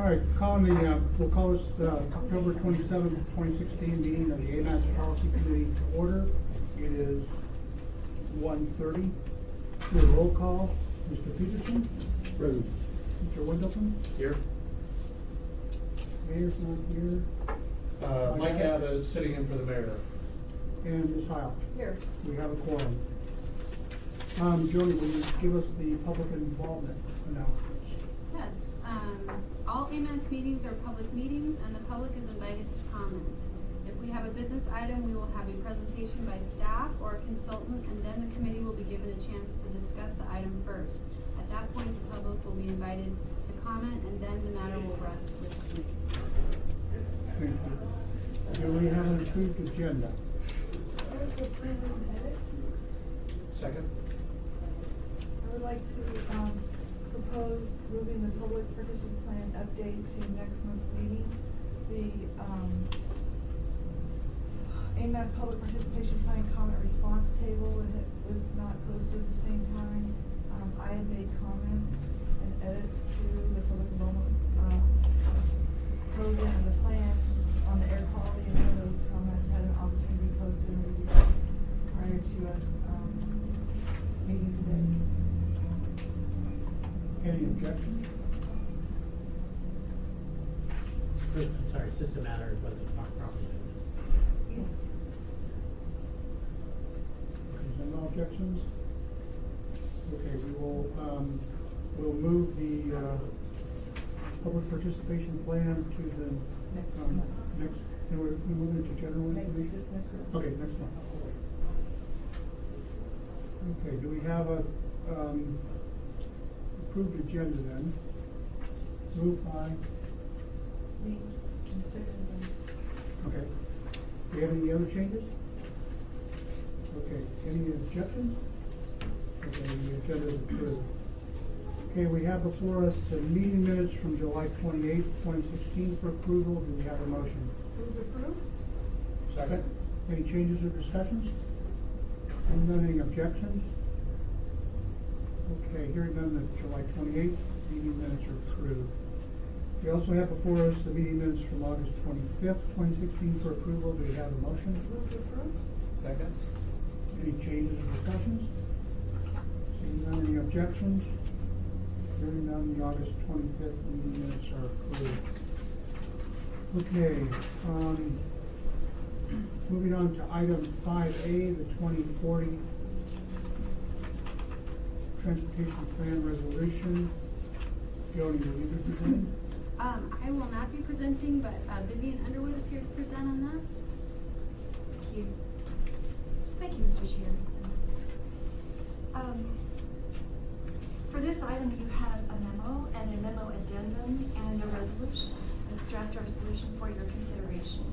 All right, we'll call this October 27th, 2016 meeting of the AMATS Policy Committee to order. It is 1:30. Do a roll call. Mr. Peterson? Present. Mr. Wendleton? Here. Mayor's not here. Mike Abbott sitting in for the mayor. And Ms. Heil? Here. We have a quorum. Jody, will you give us the public involvement announcements? Yes, all AMATS meetings are public meetings and the public is invited to comment. If we have a business item, we will have a presentation by staff or a consultant, and then the committee will be given a chance to discuss the item first. At that point, the public will be invited to comment, and then the matter will rest with the committee. Thank you. Do we have an approved agenda? Second. I would like to propose moving the public participation plan update to next month's meeting. The AMAT public participation plan comment response table, and it was not posted at the same time. I had made comments and edits to the public involvement program and the plan on the air quality, and none of those comments had an opportunity to be posted and reviewed prior to us meeting today. Any objections? I'm sorry, it's just a matter of whether it's properly noticed. Yeah. Is there no objections? Okay, we will, we'll move the, public participation plan to the Next month. next, and we're moving to general information? This next month. Okay, next month. Okay, do we have a, approved agenda then? Moved by, Me. And second. okay. Do you have any other changes? Okay, any objections? Okay, the agenda is approved. Okay, we have before us the meeting minutes from July 28th, 2016 for approval. Do we have a motion? Move approved? Second. Any changes or discussions? Hearing none, any objections? Okay, hearing none, the July 28th meeting minutes are approved. We also have before us the meeting minutes from August 25th, 2016 for approval. Do we have a motion? Move to approve? Second. Any changes or discussions? Seeing none, any objections? Hearing none, the August 25th meeting minutes are approved. Okay, moving on to item 5A, the 2040 Transportation Plan Resolution. Jody, will you be presenting? I will not be presenting, but Vivian Underwood is here to present on that. Thank you. Thank you, Mr. Chair. For this item, you have a memo and a memo addendum and a resolution, a draft resolution for your consideration.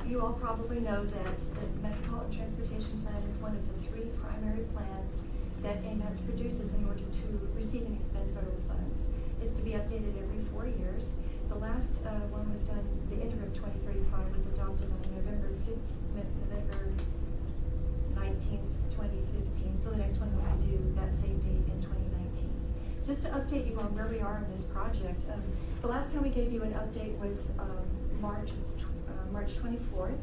You all probably know that the Metropolitan Transportation Plan is one of the three primary plans that AMATS produces in order to receive and expend federal funds. It's to be updated every 4 years. The last one was done, the interim 2035 was adopted on November 19th, 2015. So the next one will be due that same date in 2019. Just to update you on where we are in this project, the last time we gave you an update was March 24th,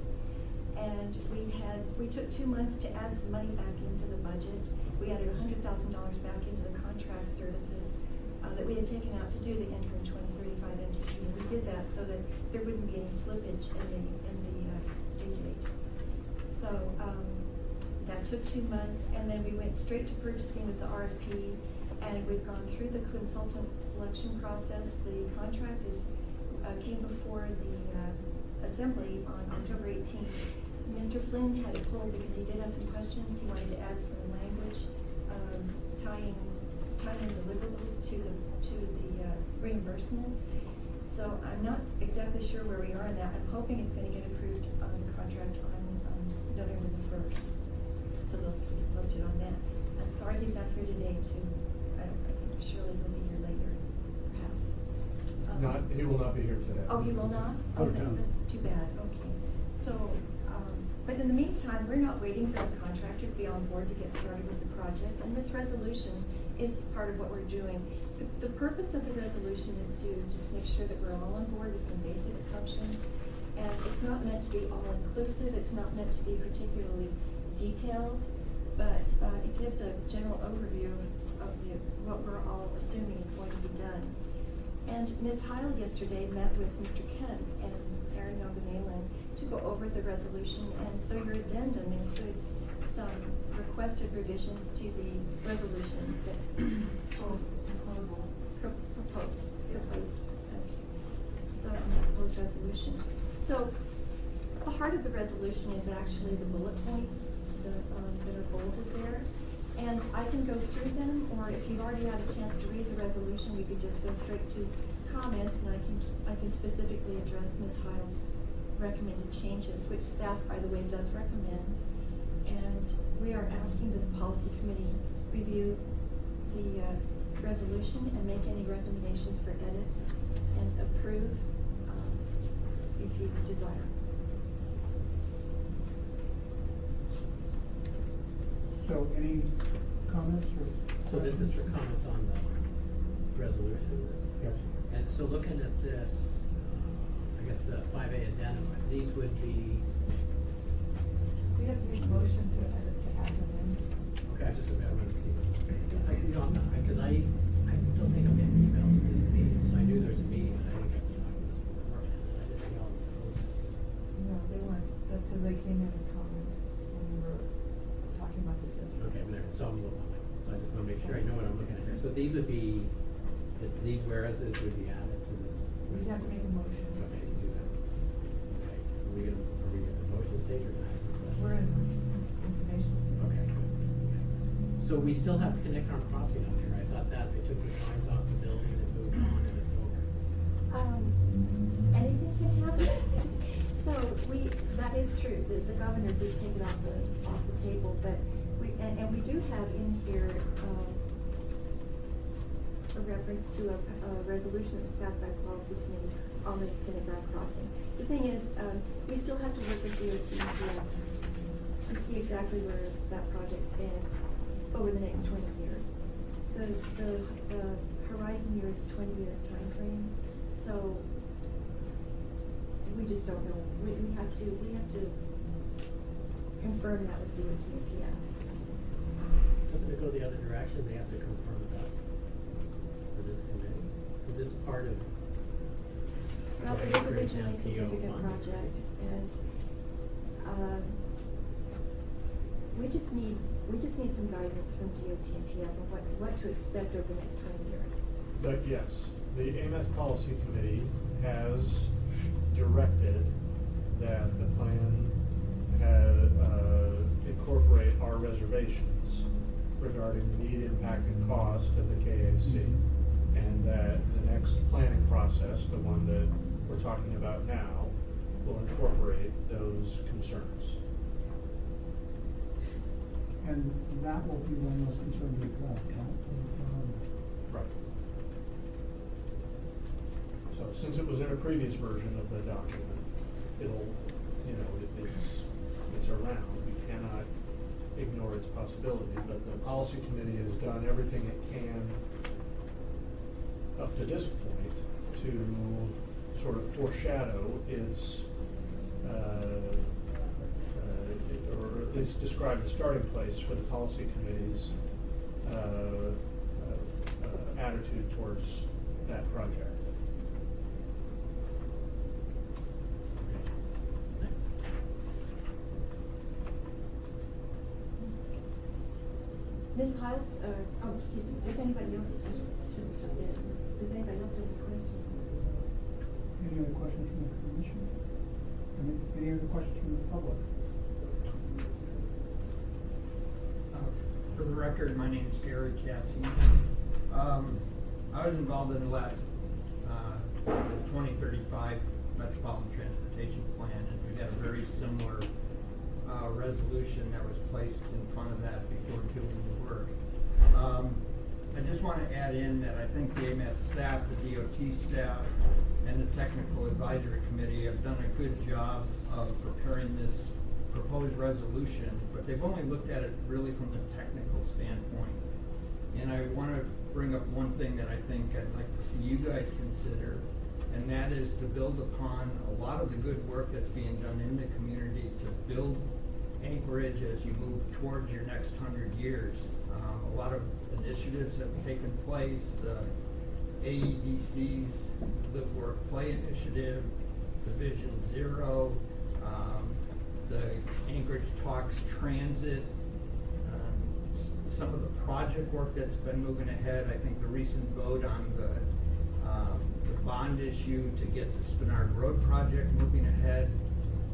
and we took 2 months to add some money back into the budget. We added $100,000 back into the contract services that we had taken out to do the interim 2035 MTP. And we did that so that there wouldn't be any slippage in the due date. So that took 2 months, and then we went straight to purchasing with the RFP, and we've gone through the consultant selection process. The contract came before the assembly on October 18th. Mr. Flynn had it pulled because he did have some questions. He wanted to add some language tying the deliverables to the reimbursements. So I'm not exactly sure where we are in that. I'm hoping it's going to get approved on the contract on November the 1st. So they'll be voted on that. I'm sorry he's not here today I think surely he'll be here later, perhaps. He will not be here today. Oh, he will not? Okay, that's too bad, okay. So, but in the meantime, we're not waiting for the contractor to be on board to get started with the project, and this resolution is part of what we're doing. The purpose of the resolution is to just make sure that we're all on board with some basic assumptions. And it's not meant to be all-inclusive, it's not meant to be particularly detailed, but it gives a general overview of what we're all assuming is going to be done. And Ms. Heil yesterday met with Mr. Kemp and Aaron Noganelin to go over the resolution, and so your addendum includes some requested revisions to the resolution that proposed resolution. So the heart of the resolution is actually the bullet points that are bolded there. And I can go through them, or if you've already had a chance to read the resolution, we could just go straight to comments, and I can specifically address Ms. Heil's recommended changes, which staff, by the way, does recommend. And we are asking that the policy committee review the resolution and make any recommendations for edits and approve if you desire. So any comments or? So this is for comments on the resolution? Yes. And so looking at this, I guess the 5A addendum, these would be, We have to make a motion to edit, to add them in. okay, I just, I want to see. You know, I'm not, because I don't think I'm getting emails to these meetings, so I knew there's a meeting, and I didn't get to talk to this beforehand, and I didn't see all this code. No, they weren't, that's because they came in as comments when we were talking about this. Okay, but there, so I'm a little behind, so I just want to make sure I know what I'm looking at here. So these would be, these whereases would be added to this. We'd have to make a motion. Okay, you do that. Okay, are we at the motion stage or not? We're in information. Okay, good. Okay. So we still have Connect Our Crossing out there. I thought that they took the signs off the building and moved on and it's over. Anything can happen. So that is true, the governor did take it off the table, but and we do have in here, a reference to a resolution that was passed by the policy committee on the Kindergarten crossing. The thing is, we still have to work with DOT to see exactly where that project stands over the next 20 years. The horizon year is a 20-year time frame, so we just don't know. We have to confirm that with DOT and PF. Doesn't it go the other direction? They have to confirm that for this committee? Because it's part of. Well, it is originally a significant project, and we just need some guidance from DOT and PF on what to expect over the next 20 years. But yes, the AMATS Policy Committee has directed that the plan incorporate our reservations regarding the need, impact, and cost of the KAC. And that the next planning process, the one that we're talking about now, will incorporate those concerns. And that will be one of those concerns we've got, Right. So since it was in a previous version of the document, it'll, it's around. We cannot ignore its possibility, but the policy committee has done everything it can up to this point to sort of foreshadow its, or at least describe the starting place for the policy committee's attitude towards that project. Ms. Hiles, excuse me, does anybody else, does anybody else have a question? Any other questions from the commission? Any other questions from the public? For the record, my name is Gary Cassie. I was involved in the last 2035 Metropolitan Transportation Plan, and we had a very similar resolution that was placed in front of that before doing the work. I just want to add in that I think the AMATS staff, the DOT staff, and the Technical Advisory Committee have done a good job of preparing this proposed resolution, but they've only looked at it really from the technical standpoint. And I want to bring up one thing that I think I'd like to see you guys consider, and that is to build upon a lot of the good work that's being done in the community to build Anchorage as you move towards your next 100 years. A lot of initiatives have taken place, the AEDC's Live, Work, Play initiative, the Vision Zero, the Anchorage Talks Transit, some of the project work that's been moving ahead. I think the recent vote on the bond issue to get the Spinard Road project moving ahead.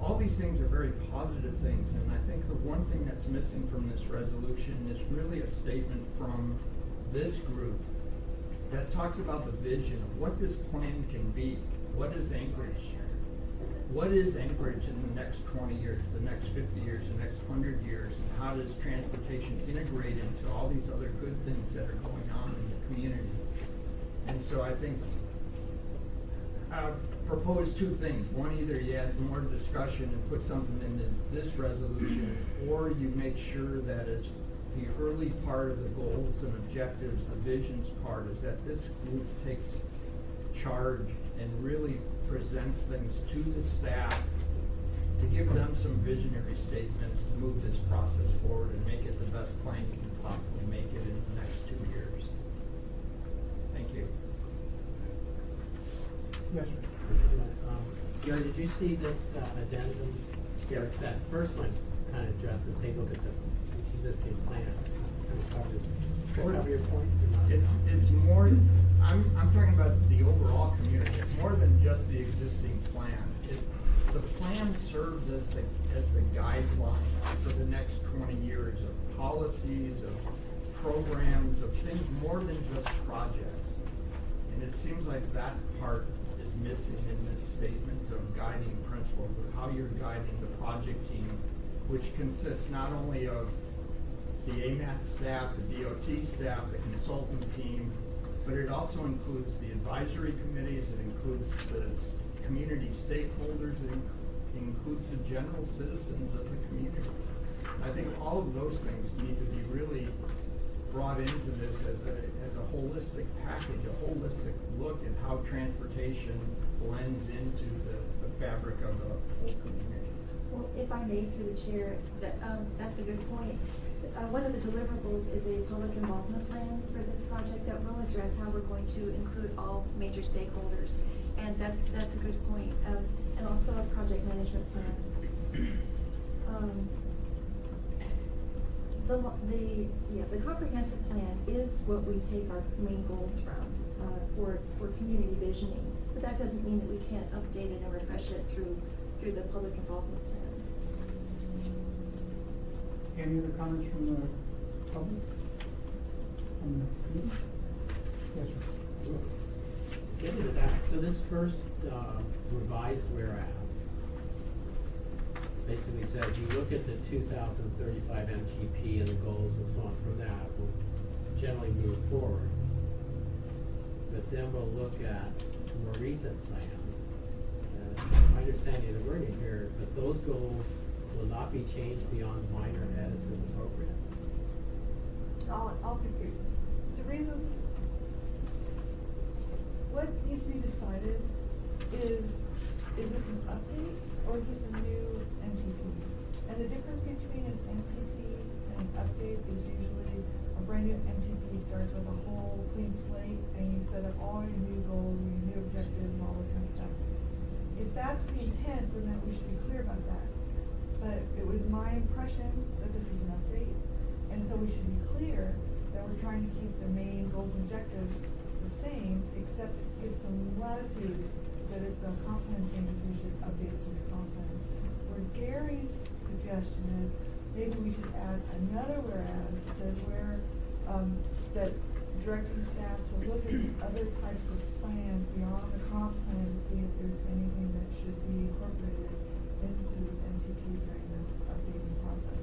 All these things are very positive things, and I think the one thing that's missing from this resolution is really a statement from this group that talks about the vision of what this plan can be. What is Anchorage? What is Anchorage in the next 20 years, the next 50 years, the next 100 years, and how does transportation integrate into all these other good things that are going on in the community? And so I think propose two things. One, either you add more discussion and put something into this resolution, or you make sure that as the early part of the goals and objectives, the visions part, is that this group takes charge and really presents things to the staff to give them some visionary statements to move this process forward and make it the best plan you can possibly make it in the next 2 years. Thank you. Yes, sir. Gary, did you see this addendum? Yeah, that first one kind of addresses, hey, look at the existing plan. Kind of cover your point? Or not? It's more, I'm talking about the overall community. It's more than just the existing plan. The plan serves as the guideline for the next 20 years of policies, of programs, of things more than just projects. And it seems like that part is missing in this statement of guiding principles, of how you're guiding the project team, which consists not only of the AMATS staff, the DOT staff, the consultant team, but it also includes the advisory committees, it includes the community stakeholders, it includes the general citizens of the community. I think all of those things need to be really brought into this as a holistic package, a holistic look at how transportation blends into the fabric of the whole community. Well, if I may, through the chair, that's a good point. One of the deliverables is a public involvement plan for this project that will address how we're going to include all major stakeholders. And that's a good point. And also a project management plan. The comprehensive plan is what we take our main goals from for community visioning. But that doesn't mean that we can't update it and refresh it through the public involvement plan. Any other comments from the public? From the committee? Yes, sir. Getting to that, so this first revised whereas basically says you look at the 2035 MTP and the goals and so on from that, we'll generally move forward. But then we'll look at more recent plans. My understanding of the wording here, but those goals will not be changed beyond minor edits as appropriate. I'll confuse. The reason, what needs to be decided is this an update or is this a new MTP? And the difference between an MTP and an update is usually a brand new MTP starts with a whole clean slate and you set up all your new goals, your new objectives and all this kind of stuff. If that's the intent, then we should be clear about that. But it was my impression that this is an update, and so we should be clear that we're trying to keep the main goals and objectives the same, except give some latitude that if the comp plan changes, we should update it to the comp plan. Where Gary's suggestion is maybe we should add another whereas that says that directing staff to look at other types of plans beyond the comp plan to see if there's anything that should be incorporated into this MTP during this updating process.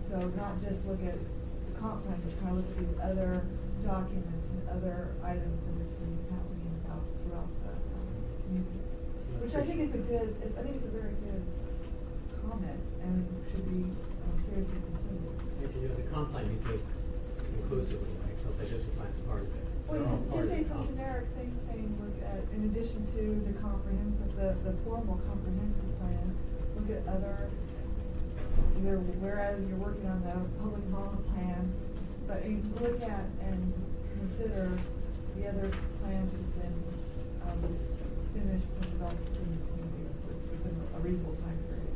So not just look at the comp plan, but kind of look at these other documents and other items that are being happening throughout the community. Which I think is I think it's a very good comment and should be seriously considered. The comp plan you take inclusively, right? I'll say district plan's part of it. Well, They're all just part of say it. some generic things saying, look at, in addition to the comprehensive, the formal comprehensive plan, look at other, either whereas you're working on the public involvement plan, but you look at and consider the other plans that have been, finished and developed within a reasonable time period.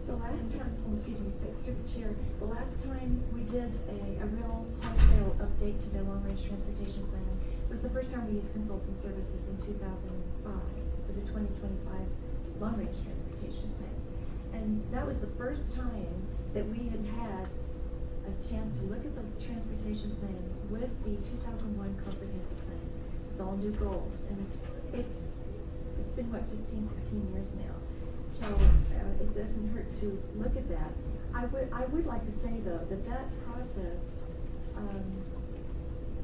The last time, excuse me, through the chair, the last time we did a real wholesale update to the long-range transportation plan was the first time we used consulting services in 2005 for the 2025 long-range transportation plan. And that was the first time that we had had a chance to look at the transportation plan with the 2001 comprehensive plan. It's all new goals, and it's been, what, 15, 16 years now. So it doesn't hurt to look at that. I would like to say, though, that process,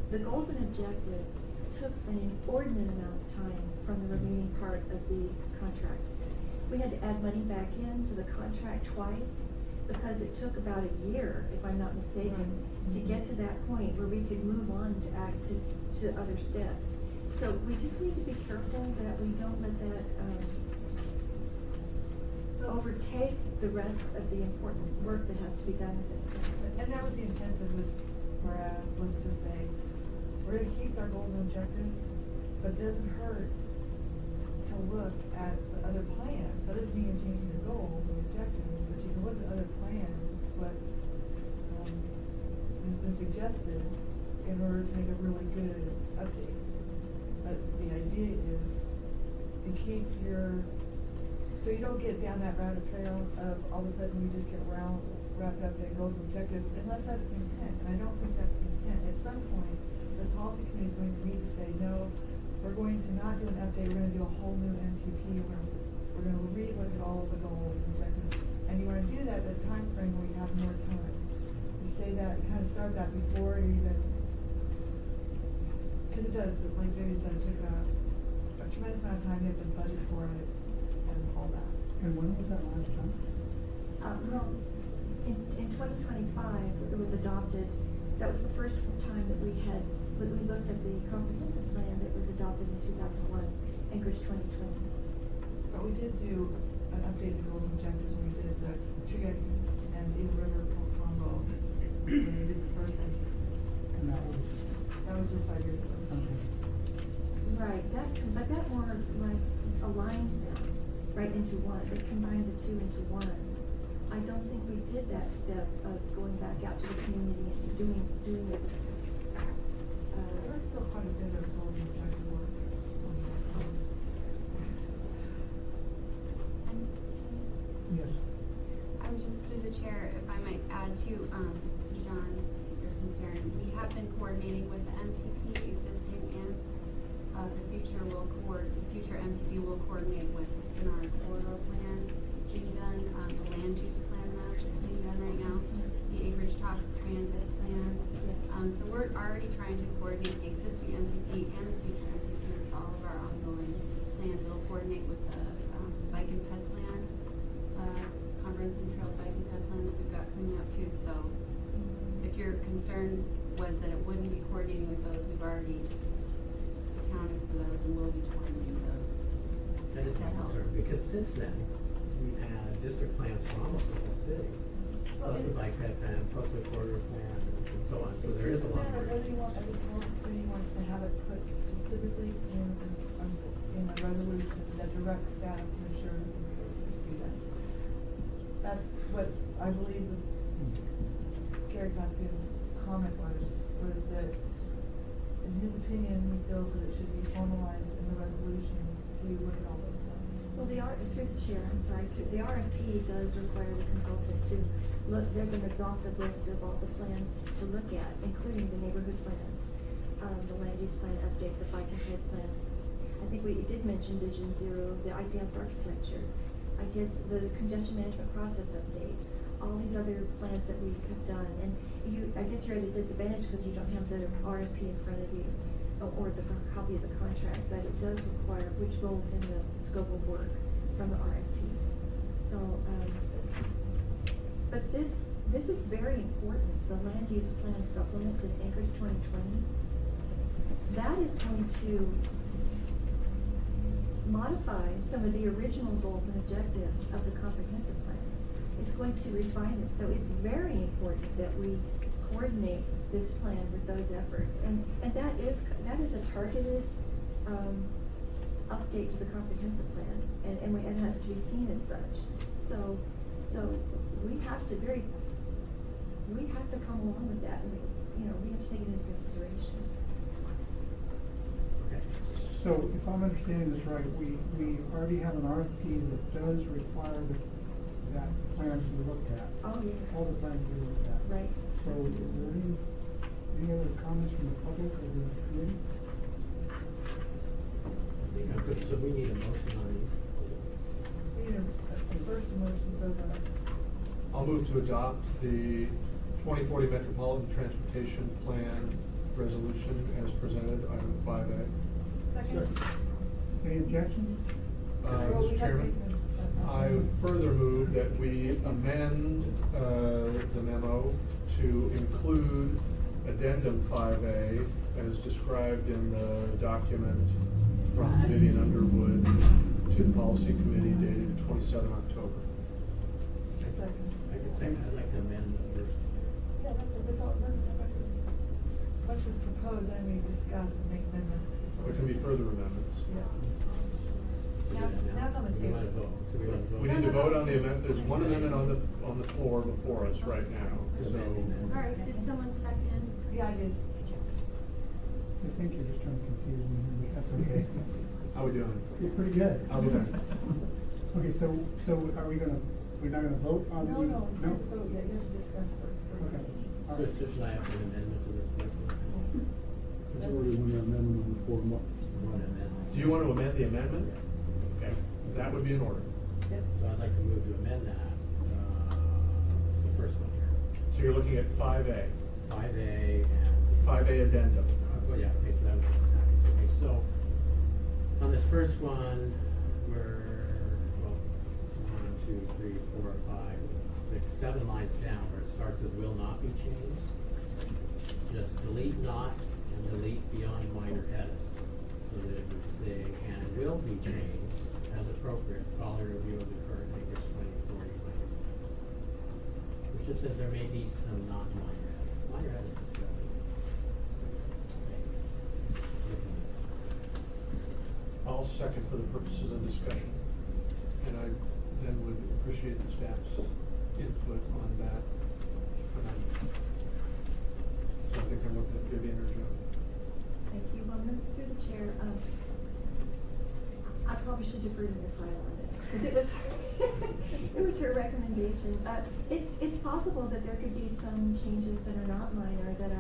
the goals and objectives took an inordinate amount of time from the remaining part of the contract. We had to add money back into the contract twice because it took about a year, if I'm not mistaken, to get to that point where we could move on to other steps. So we just need to be careful that we don't let that overtake the rest of the important work that has to be done with this plan. And that was the intent of this, whereas, was to say, we're gonna keep our goals and objectives, but it doesn't hurt to look at the other plans. That doesn't mean you're changing your goals and objectives, but you can look at other plans, what, has been suggested in order to make a really good update. But the idea is to keep your, so you don't get down that rabbit trail of all of a sudden you just get wrapped up in goals and objectives, unless that's the intent, and I don't think that's the intent. At some point, the policy committee is going to need to say, no, we're going to not do an update, we're gonna do a whole new MTP, we're gonna relook at all of the goals and objectives. And you wanna do that at a time frame where you have more time. You say that, you kinda start that before you even, cause it does, like Debbie said, it took a tremendous amount of time, you have to budget for it and all that. And when was that last time? Well, in 2025, it was adopted. That was the first time that we looked at the comprehensive plan that was adopted in 2001, Anchorage 2020. But we did do an update to goals and objectives when we did the Chicken and Eagle River combo, when we did the first one. And that was just 5 years ago. okay. Right, but that more like aligned them right into one. They combined the two into one. I don't think we did that step of going back out to the community and doing this. There was still quite a bit of goals and objective work. Yes. I was just through the chair, if I might add to John, your concern. We have been coordinating with the MTP existing and the future MTP will coordinate with the Skinner corridor plan being done, the land use plan that's being done right now, the Acreage Talks transit plan. So we're already trying to coordinate the existing MTP and the future MTP with all of our ongoing plans. It'll coordinate with the bike and ped plan, comprehensive trails bike and ped plan that we've got coming up too. So if your concern was that it wouldn't be coordinating with those, we've already accounted for those and will be coordinating those. That is my concern, because since then, we've had district plans for almost the whole city. Plus the bike ped plan, plus the corridor plan, and so on, so there is a lot more. Whether you want, as a policy committee wants to have it put specifically in a resolution that directs staff to ensure that we do that. That's what I believe Gary Caspian's comment was that in his opinion, he feels that it should be formalized in the resolution to look at all those things. Well, through the chair, I'm sorry, the RFP does require the consultant to look, there's an exhaustive list of all the plans to look at, including the neighborhood plans, the land use plan update, the bike and ped plans. I think we did mention Vision Zero, the ITS architecture, the congestion management process update, all these other plans that we have done. And I guess you're at a disadvantage because you don't have the RFP in front of you, or the copy of the contract, but it does require which goes in the scope of work from the RFP. So, but this this is very important, the land use plan supplement to Anchorage 2020. That is going to modify some of the original goals and objectives of the comprehensive plan. It's going to refine them, so it's very important that we coordinate this plan with those efforts. And that is a targeted, update to the comprehensive plan, and it has to be seen as such. So we have to come along with that, and we have to take it into consideration. Okay. So if I'm understanding this right, we already have an RFP that does require that plan to be looked at. Oh, yes. All the plans to be looked at. Right. So is there any other comments from the public or the committee? I think I'm good, so we need a motion on these. We need a first motion so that. I'll move to adopt the 2040 Metropolitan Transportation Plan resolution as presented, item 5A. Second. Any objections? Well, we Mr. have Chairman, to- I further move that we amend the memo to include addendum 5A as described in the document from Vivian Underwood to the policy committee dated 27 October. Second. I could say, I'd like to amend the first. Yeah, that's all, let's just propose, then we discuss and make amendments. There can be further amendments. Yeah. We Now- did it now it's on the We want to table. vote, so we want to vote. We need to vote on the amendment. There's one amendment on the floor before us right now, so. Sorry, did someone second? Yeah, I did. I think you're just trying to confuse me, but that's okay. How we doing? You're pretty good. I'll be there. Okay, so are we're not gonna vote on the? No, you have to vote, yeah, you have to discuss first. Okay. All So right. should I have an amendment to this first one? There's already one amendment on the floor. One amendment. Do you want to amend the amendment? Okay, that would be in order. Yep. So I'd like to move to amend that, the first one here. So you're looking at 5A, 5A and. 5A addendum. Well, yeah, okay, so that was just a package. Okay, so on this first one, we're, well, 1, 2, 3, 4, 5, 6, 7 lines down where it starts with will not be changed. Just delete not and delete beyond minor edits so that it would say and will be changed as appropriate following review of the current Anchorage 2040 plan. Which just says there may be some not minor edits. Minor edits is good. I'll second for the purposes of discussion. And I then would appreciate the staff's input on that amendment. So I think I'm looking at Vivian or Joe. Thank you. Well, through the chair, I probably should defer to Ms. Ryle on this, because it was her recommendation. It's possible that there could be some changes that are not minor, that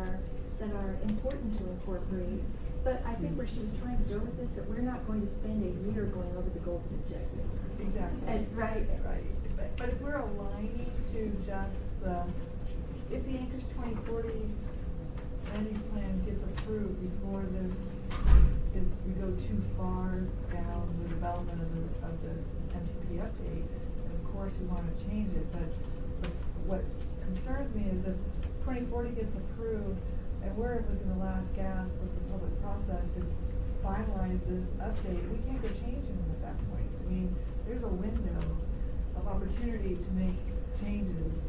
are important to incorporate. But I think where she was trying to go with this, that we're not going to spend a year going over the goals and objectives. Exactly. And, right. Right. But if we're aligning to just if the Anchorage 2040 land use plan gets approved before we go too far down the development of this MTP update, then of course we want to change it. But what concerns me is if 2040 gets approved and we're within the last gasp of the public process to finalize this update, we can't go changing them at that point. I mean, there's a window of opportunity to make changes,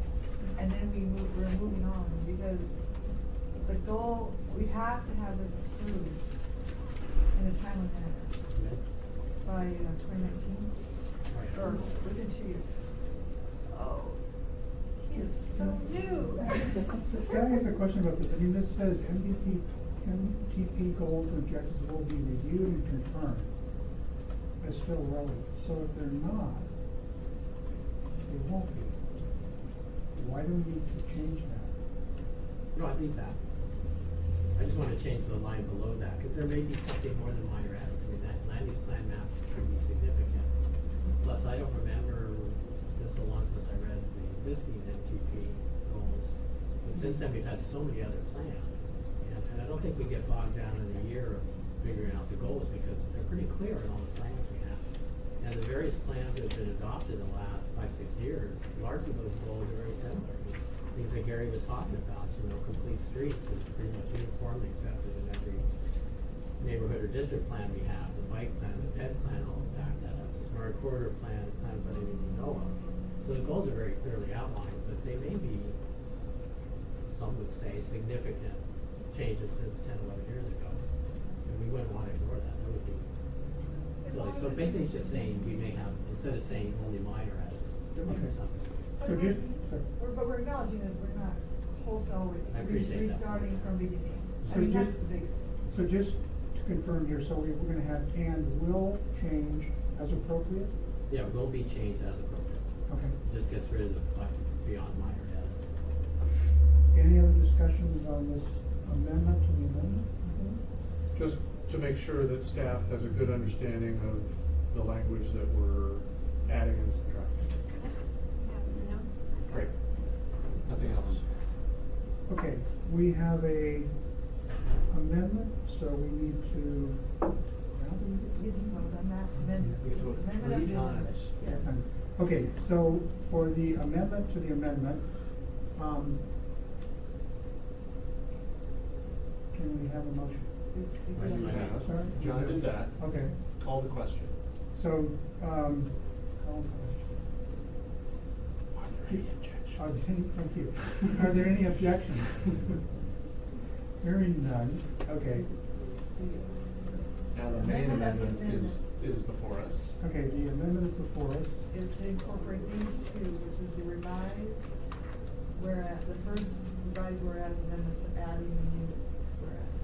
and then we're moving on, because the goal, we have to have this approved in a timely manner by 2019, or within 2 years. Oh, he is so new. Can I ask a question about this? I mean, this says MTP goals and objectives will be reviewed and confirmed as still relevant. So if they're not, they won't be. Why do we need to change that? No, I leave that. I just want to change the line below that, because there may be something more than minor edits. I mean, that land use plan map could be significant. Plus, I don't remember this so long since I read the existing MTP goals. But since then, we've had so many other plans. And I don't think we get bogged down in a year of figuring out the goals, because they're pretty clear in all the plans we have. And the various plans that have been adopted in the last 5, 6 years, largely those goals are very similar. things that Gary was talking about, complete streets is pretty much uniformly accepted in every neighborhood or district plan we have, the bike plan, the ped plan, all of that, the smart corridor plan, the plan for anything we know of. So the goals are very clearly outlined, but they may be, some would say, significant changes since 10, 11 years ago. And we wouldn't want to ignore that. That would be silly. So basically it's just saying we may have, instead of saying only minor edits, there might be something. So just, But we're acknowledging that we're not wholesale I appreciate that. restarting from beginning. So I mean, just- that's the big. so just to confirm here, so we're gonna have and will change as appropriate? Yeah, will be changed as appropriate. Okay. Just gets rid of the beyond minor edits. Any other discussions on this amendment to the amendment? Just to make sure that staff has a good understanding of the language that we're adding and subtracting. Yes, we have the notes. Great. Nothing else? Okay, we have a amendment, so we need to, now do we get to- You can vote on that, and then. We do it amendment 3 of the amendment. times. Yes. Okay, so for the amendment to the amendment, can we have a motion? Right, you have. Sorry? John did that. Okay, Call the question. so, call the question. Are there any, thank you. Are there any objections? Hearing none, okay. Now, the main amendment is before us. Okay, the amendment is before us. Is to incorporate these two, which is the revised, whereas, the first revised whereas, and then the adding the new whereas.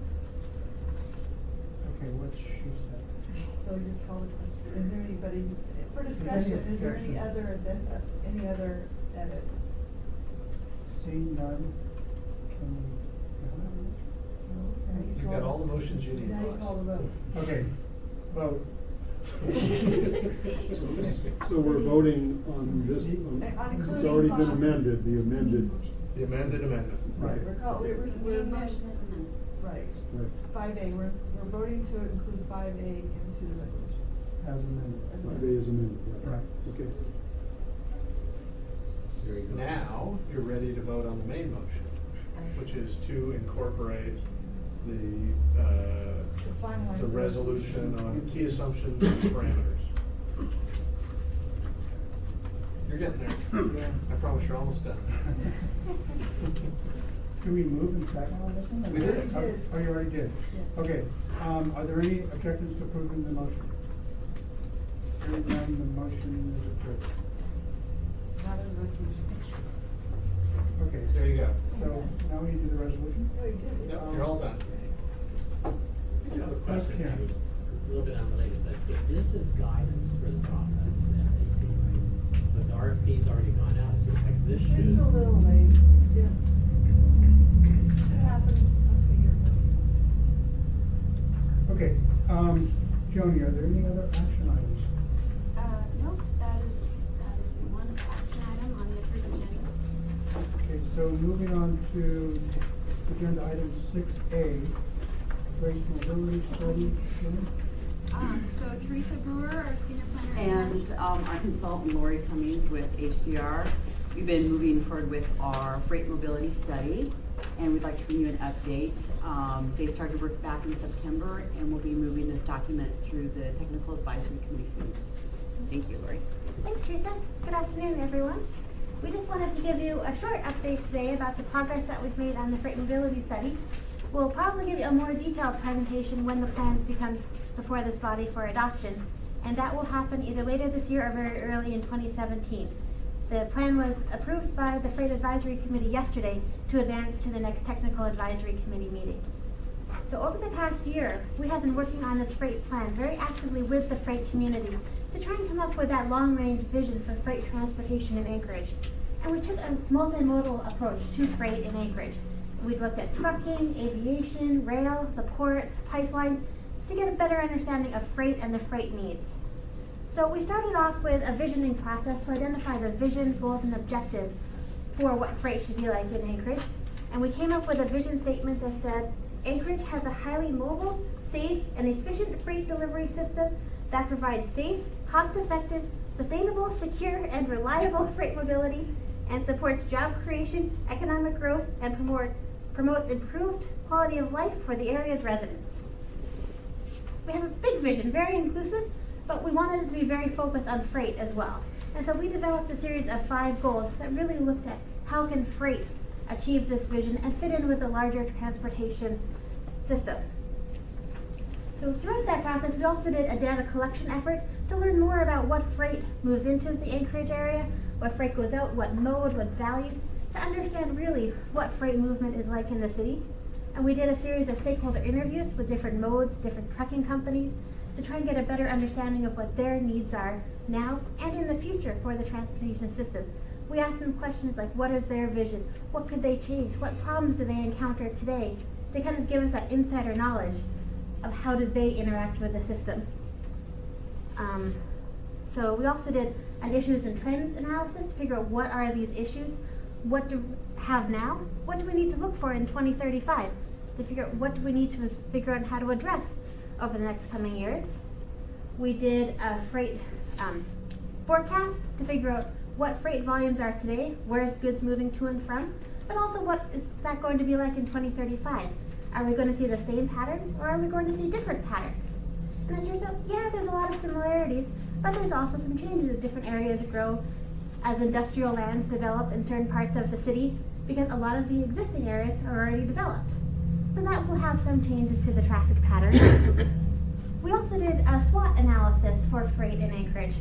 Okay, what she said. So you just call the question, is there anybody, for Is discussion, there any is there any objection? any other edits? Seeing none, can we? You've got all the motions you need, Now you boss. call the vote. Okay, vote. So we're voting on this, On it's including already been five. amended, the amended, The amended amendment. Right. We're The motion is amended. right, right, 5A, we're voting to include 5A into the resolution. As amended. 5A is amended, right? Right. Okay. There you go. Now, you're ready to vote on the main motion, which is to incorporate the finalize the the resolution on key assumptions and parameters. You're getting there. Yeah. I promise you're almost done. Can we move and second on this one? We did. Oh, you already did? Yeah. Okay, are there any objections to approving the motion? Hearing none, the motion is approved. Not a resolution. Okay, There you go. so now we do the resolution? No, you did. Yep, you're all done. I do have a question, Okay. too, a little bit unrelated, but if this is guidance for the process, it's MDP, right? But the RFP's already gone out, it seems like this should. It's a little late, yeah. It happened a year ago. Okay, Joni, are there any other action items? No, that is the one action item on the approved agenda. Okay, so moving on to agenda item 6A, freight mobility study. Joni? So Teresa Brewer, our senior planner. And our consultant Lori Cummings with HDR. We've been moving forward with our freight mobility study, and we'd like to bring you an update. They started work back in September, and we'll be moving this document through the Technical Advisory Committee soon. Thank you, Lori. Thanks, Teresa. Good afternoon, everyone. We just wanted to give you a short update today about the progress that we've made on the freight mobility study. We'll probably give you a more detailed presentation when the plans become before this body for adoption, and that will happen either later this year or very early in 2017. The plan was approved by the Freight Advisory Committee yesterday to advance to the next Technical Advisory Committee meeting. So over the past year, we have been working on this freight plan very actively with the freight community to try and come up with that long-range vision for freight transportation in Anchorage. And we took a multimodal approach to freight in Anchorage. We looked at trucking, aviation, rail, the port, pipeline, to get a better understanding of freight and the freight needs. So we started off with a visioning process to identify the vision, goals, and objectives for what freight should be like in Anchorage. And we came up with a vision statement that said, Anchorage has a highly mobile, safe, and efficient freight delivery system that provides safe, cost-effective, sustainable, secure, and reliable freight mobility and supports job creation, economic growth, and promotes improved quality of life for the area's residents. We have a big vision, very inclusive, but we wanted it to be very focused on freight as well. And so we developed a series of 5 goals that really looked at how can freight achieve this vision and fit in with the larger transportation system. So throughout that process, we also did a data collection effort to learn more about what freight moves into the Anchorage area, what freight goes out, what mode, what value, to understand really what freight movement is like in the city. And we did a series of stakeholder interviews with different modes, different trucking companies, to try and get a better understanding of what their needs are now and in the future for the transportation system. We asked them questions like, what is their vision? What could they change? What problems do they encounter today? To kind of give us that insider knowledge of how do they interact with the system. So we also did an issues and trends analysis to figure out what are these issues, what do we have now, what do we need to look for in 2035, to figure out what do we need to figure out how to address over the next coming years. We did a freight forecast to figure out what freight volumes are today, where's goods moving to and from, but also what is that going to be like in 2035. Are we going to see the same patterns, or are we going to see different patterns? And it turns out, yeah, there's a lot of similarities, but there's also some changes as different areas grow, as industrial lands develop in certain parts of the city, because a lot of the existing areas are already developed. So that will have some changes to the traffic patterns. We also did a SWOT analysis for freight in Anchorage,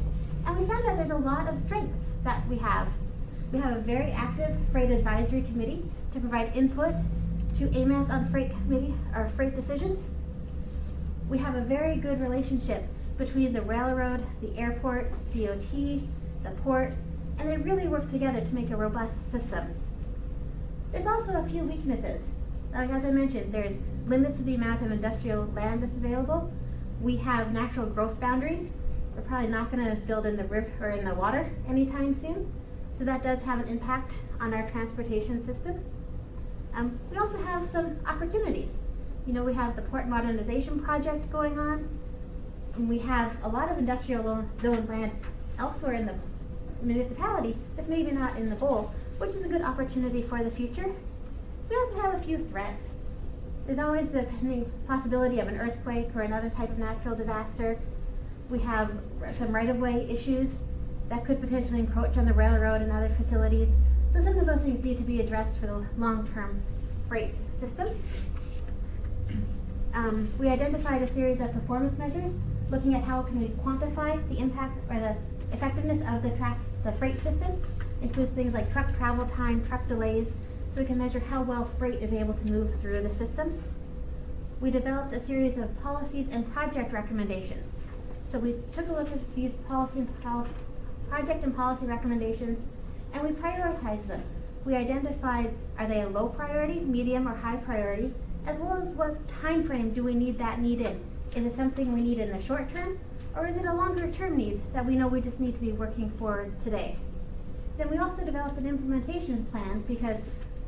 and we found that there's a lot of strengths that we have. We have a very active freight advisory committee to provide input to AMATS on freight committee or freight decisions. We have a very good relationship between the railroad, the airport, DOT, the port, and they really work together to make a robust system. There's also a few weaknesses. Like as I mentioned, there's limits to the amount of industrial land that's available. We have natural growth boundaries. We're probably not going to build in the river or in the water anytime soon. So that does have an impact on our transportation system. We also have some opportunities. You know, we have the port modernization project going on. And we have a lot of industrial zone land elsewhere in the municipality that's maybe not in the goal, which is a good opportunity for the future. We also have a few threats. There's always the pending possibility of an earthquake or another type of natural disaster. We have some right-of-way issues that could potentially encroach on the railroad and other facilities. So some of those things need to be addressed for the long-term freight system. We identified a series of performance measures looking at how can we quantify the impact or the effectiveness of the freight system. Includes things like truck travel time, truck delays, so we can measure how well freight is able to move through the system. We developed a series of policies and project recommendations. So we took a look at these project and policy recommendations, and we prioritized them. We identified, are they a low priority, medium, or high priority, as well as what time frame do we need that need in. Is it something we need in the short term, or is it a longer term need that we know we just need to be working for today? Then we also developed an implementation plan, because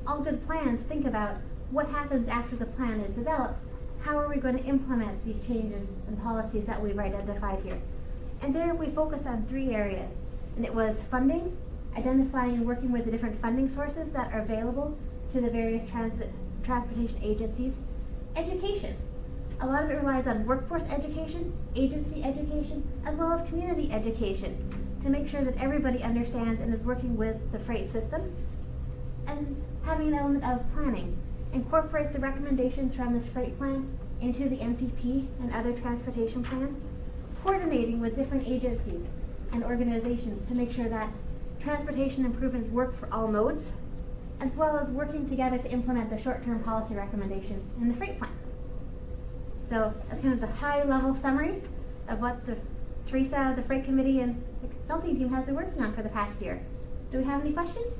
all good plans think about what happens after the plan is developed. How are we going to implement these changes and policies that we've identified here? And there we focused on 3 areas. And it was funding, identifying and working with the different funding sources that are available to the various transportation agencies. Education. A lot of it relies on workforce education, agency education, as well as community education to make sure that everybody understands and is working with the freight system. And having an element of planning. Incorporate the recommendations from this freight plan into the MPP and other transportation plans, coordinating with different agencies and organizations to make sure that transportation improvements work for all modes, as well as working together to implement the short-term policy recommendations in the freight plan. So that's kind of the high-level summary of what Teresa, the freight committee, and the consulting team has been working on for the past year. Do we have any questions?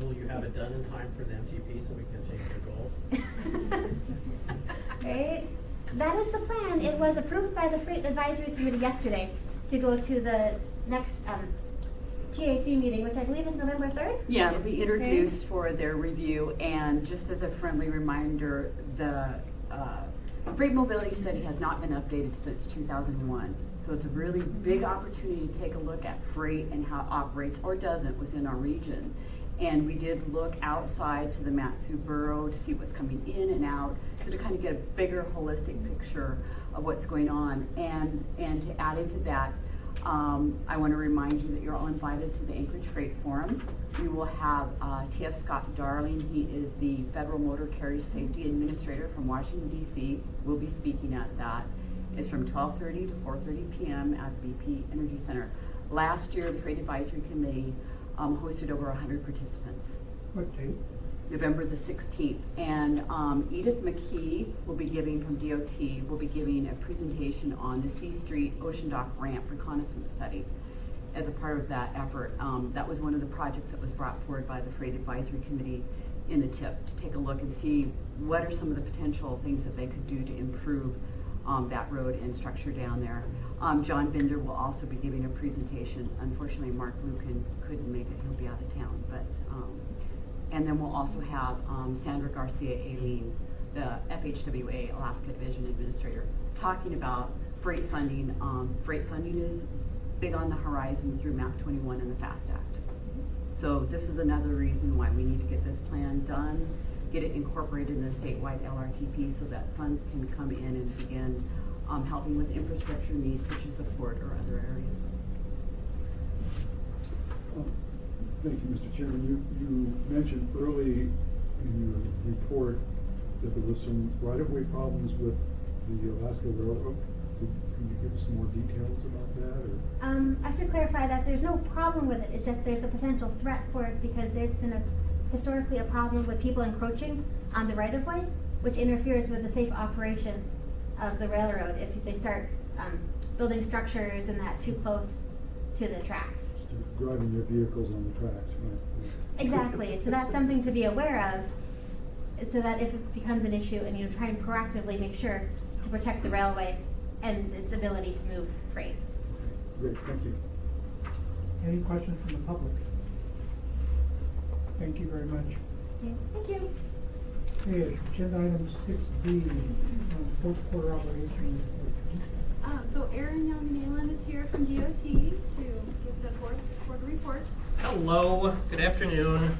Will you have it done in time for the MTP so we can change the goals? Right. That is the plan. It was approved by the Freight Advisory Committee yesterday to go to the next TAC meeting, which I believe is November 3rd? Yeah, it'll be introduced for their review, and just as a friendly reminder, the Freight mobility study has not been updated since 2001. So it's a really big opportunity to take a look at freight and how it operates or doesn't within our region. And we did look outside to the Matsu borough to see what's coming in and out, so to kind of get a bigger holistic picture of what's going on. And to add into that, I want to remind you that you're all invited to the Anchorage Freight Forum. We will have T.F. Scott Darling. He is the Federal Motor Carrier Safety Administrator from Washington, D.C. We'll be speaking at that. It's from 12:30 to 4:30 p.m. at BP Energy Center. Last year, the Freight Advisory Committee hosted over 100 participants. What date? November the 16th. And Edith McKee will be giving, from DOT, will be giving a presentation on the C Street Ocean Dock Ramp Reconnaissance Study as a part of that effort. That was one of the projects that was brought forward by the Freight Advisory Committee in the TIP to take a look and see what are some of the potential things that they could do to improve that road and structure down there. John Binder will also be giving a presentation. Unfortunately, Mark Lucan couldn't make it. He'll be out of town. But and then we'll also have Sandra Garcia Aileen, the FHWA Alaska Division Administrator, talking about freight funding. Freight funding is big on the horizon through MAP 21 and the FAST Act. So this is another reason why we need to get this plan done, get it incorporated in the statewide LRTP so that funds can come in and begin helping with infrastructure needs such as the port or other areas. Thank you, Mr. Chairman. You mentioned early in your report that there was some right-of-way problems with the Alaska Railroad. Can you give us some more details about that? Or? I should clarify that there's no problem with it. It's just there's a potential threat for it because there's been historically a problem with people encroaching on the right-of-way, which interferes with the safe operation of the railroad if they start building structures and that too close to the tracks. Driving their vehicles on the tracks, right? Exactly. So that's something to be aware of, so that if it becomes an issue, and try and proactively make sure to protect the railway and its ability to move freight. Great, thank you. Any questions from the public? Thank you very much. Okay, thank you. Okay, agenda item 6B, fourth quarter obligation report. So Aaron Young-Nayland is here from DOT to give the fourth quarter report. Hello, good afternoon.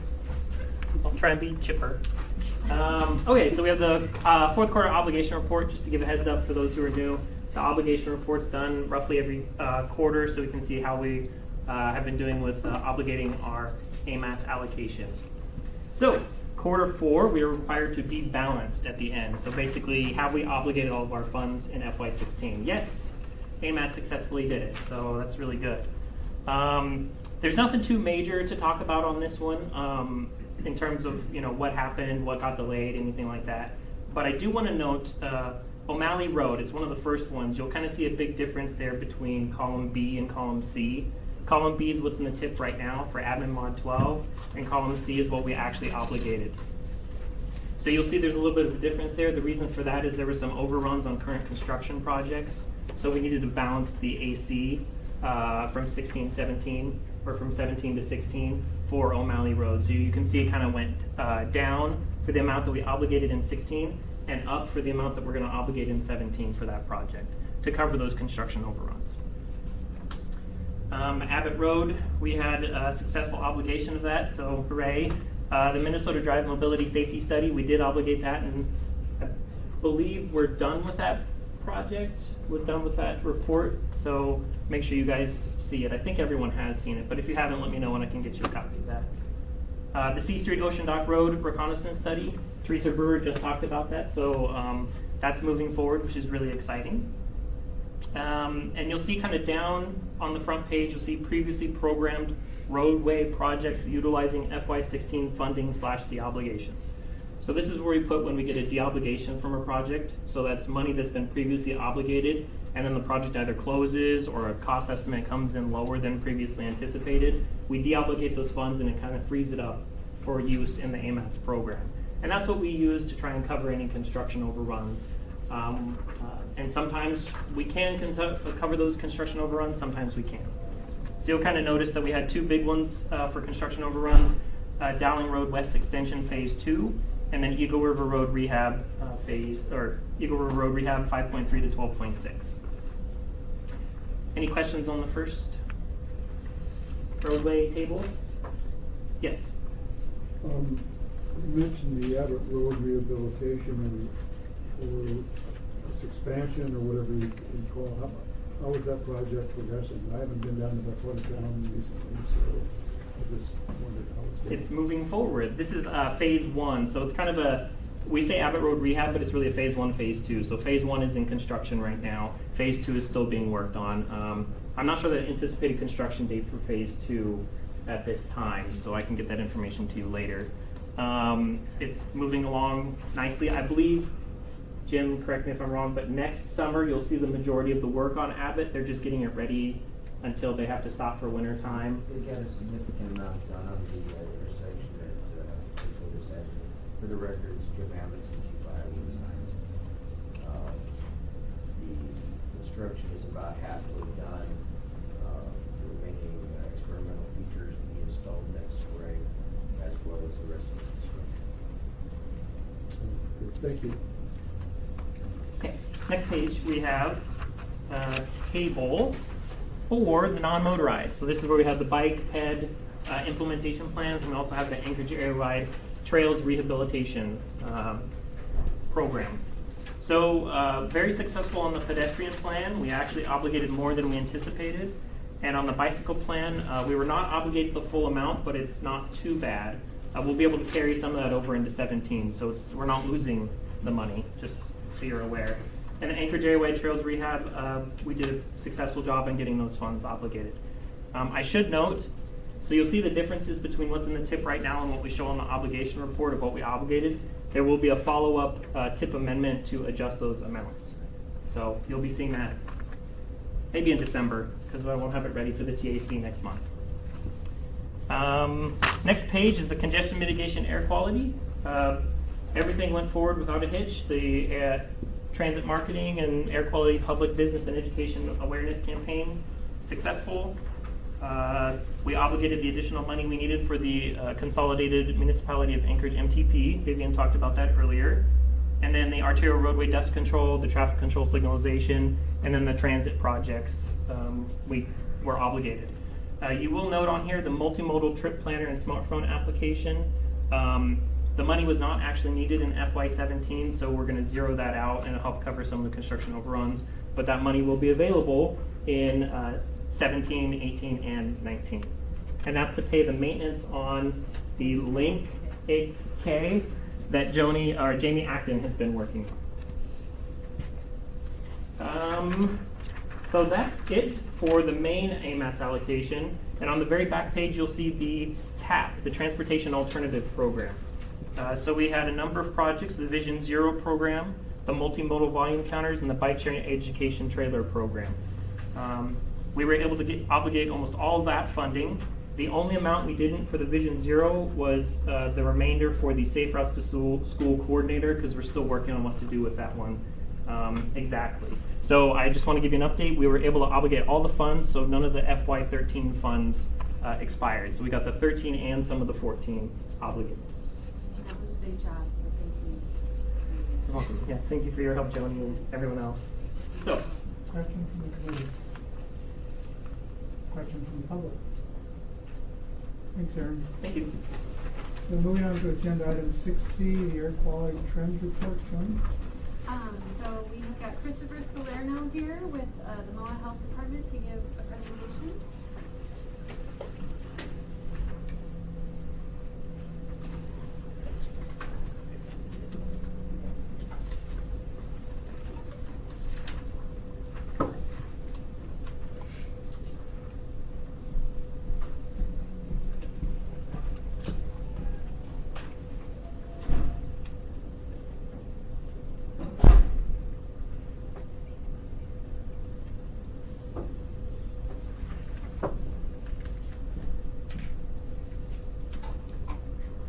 I'll try and be chipper. Okay, so we have the fourth quarter obligation report. Just to give a heads up for those who are new, the obligation report's done roughly every quarter, so we can see how we have been doing with obligating our AMATS allocation. So, quarter 4, we are required to be balanced at the end. So basically, have we obligated all of our funds in FY16? Yes, AMATS successfully did it, so that's really good. There's nothing too major to talk about on this one in terms of what happened, what got delayed, anything like that. But I do want to note O'Malley Road. It's one of the first ones. You'll kind of see a big difference there between column B and column C. Column B is what's in the tip right now for admin mod 12, and column C is what we actually obligated. So you'll see there's a little bit of a difference there. The reason for that is there were some overruns on current construction projects, so we needed to balance the AC from 16-17, or from 17 to 16 for O'Malley Road. So you can see it kind of went down for the amount that we obligated in 16 and up for the amount that we're going to obligate in 17 for that project to cover those construction overruns. Abbott Road, we had a successful obligation of that, so hooray. The Minnesota Drive Mobility Safety Study, we did obligate that, and I believe we're done with that project. We're done with that report, so make sure you guys see it. I think everyone has seen it, but if you haven't, let me know and I can get you a copy of that. The C Street Ocean Dock Road Reconnaissance Study, Teresa Brewer just talked about that, so that's moving forward, which is really exciting. And you'll see kind of down on the front page, you'll see previously programmed roadway projects utilizing FY16 funding / de-obligations. So this is where we put when we get a de-obligation from a project. So that's money that's been previously obligated, and then the project either closes or a cost estimate comes in lower than previously anticipated. We de-obligate those funds and it kind of frees it up for use in the AMATS program. And that's what we use to try and cover any construction overruns. And sometimes we can cover those construction overruns, sometimes we can't. So you'll kind of notice that we had two big ones for construction overruns, Dowling Road West Extension Phase 2 and then Eagle River Road Rehab Eagle River Road Rehab 5.3 to 12.6. Any questions on the first roadway table? Yes. You mentioned the Abbott Road rehabilitation or its expansion or whatever you call it. How is that project progressing? I haven't been down to that part of town recently, so I just wondered how it's going. It's moving forward. This is phase 1, so it's kind of we say Abbott Road Rehab, but it's really a phase 1, phase 2. So phase 1 is in construction right now. Phase 2 is still being worked on. I'm not sure the anticipated construction date for phase 2 at this time, so I can get that information to you later. It's moving along nicely. I believe, Jim, correct me if I'm wrong, but next summer you'll see the majority of the work on Abbott. They're just getting it ready until they have to stop for winter time. They got a significant amount done on the intersection at Dakota Center. For the records, Jim AMATS and Chief Highway Design. The construction is about halfway done. The remaining experimental features will be installed next spring, as well as the rest of the construction. Thank you. Okay, next page we have table for the non-motorized. So this is where we have the bike ped implementation plans, and we also have the Anchorage area-wide trails rehabilitation program. So very successful on the pedestrian plan. We actually obligated more than we anticipated. And on the bicycle plan, we were not obligated the full amount, but it's not too bad. We'll be able to carry some of that over into 17, so we're not losing the money, just so you're aware. And the Anchorage area-wide trails rehab, we did a successful job in getting those funds obligated. I should note, so you'll see the differences between what's in the tip right now and what we show on the obligation report of what we obligated. There will be a follow-up tip amendment to adjust those amounts. So you'll be seeing that maybe in December, because I won't have it ready for the TAC next month. Next page is the congestion mitigation air quality. Everything went forward without a hitch. The transit marketing and air quality public business and education awareness campaign, successful. We obligated the additional money we needed for the Consolidated Municipality of Anchorage MTP. Vivian talked about that earlier. And then the arterial roadway dust control, the traffic control signalization, and then the transit projects we were obligated. You will note on here the multimodal trip planner and smartphone application. The money was not actually needed in FY17, so we're going to zero that out and it'll help cover some of the construction overruns. But that money will be available in 17, 18, and 19. And that's to pay the maintenance on the Link 8K that Jamie Acton has been working on. So that's it for the main AMATS allocation. And on the very back page, you'll see the TAP, the Transportation Alternative Program. So we had a number of projects, the Vision Zero program, the multimodal volume counters, and the bike sharing education trailer program. We were able to obligate almost all of that funding. The only amount we didn't for the Vision Zero was the remainder for the Safe Routes to School coordinator, because we're still working on what to do with that one exactly. So I just want to give you an update. We were able to obligate all the funds, so none of the FY13 funds expired. So we got the 13 and some of the 14 obligated. That was a big job, so thank you. You're welcome. Yes, thank you for your help, Joni, and everyone else. So, Question from the committee? Question from the public? Thanks, Aaron. thank you. So moving on to agenda item 6C, the air quality trends report, Joni? So we have got Christopher Salerno here with the MOA Health Department to give a presentation.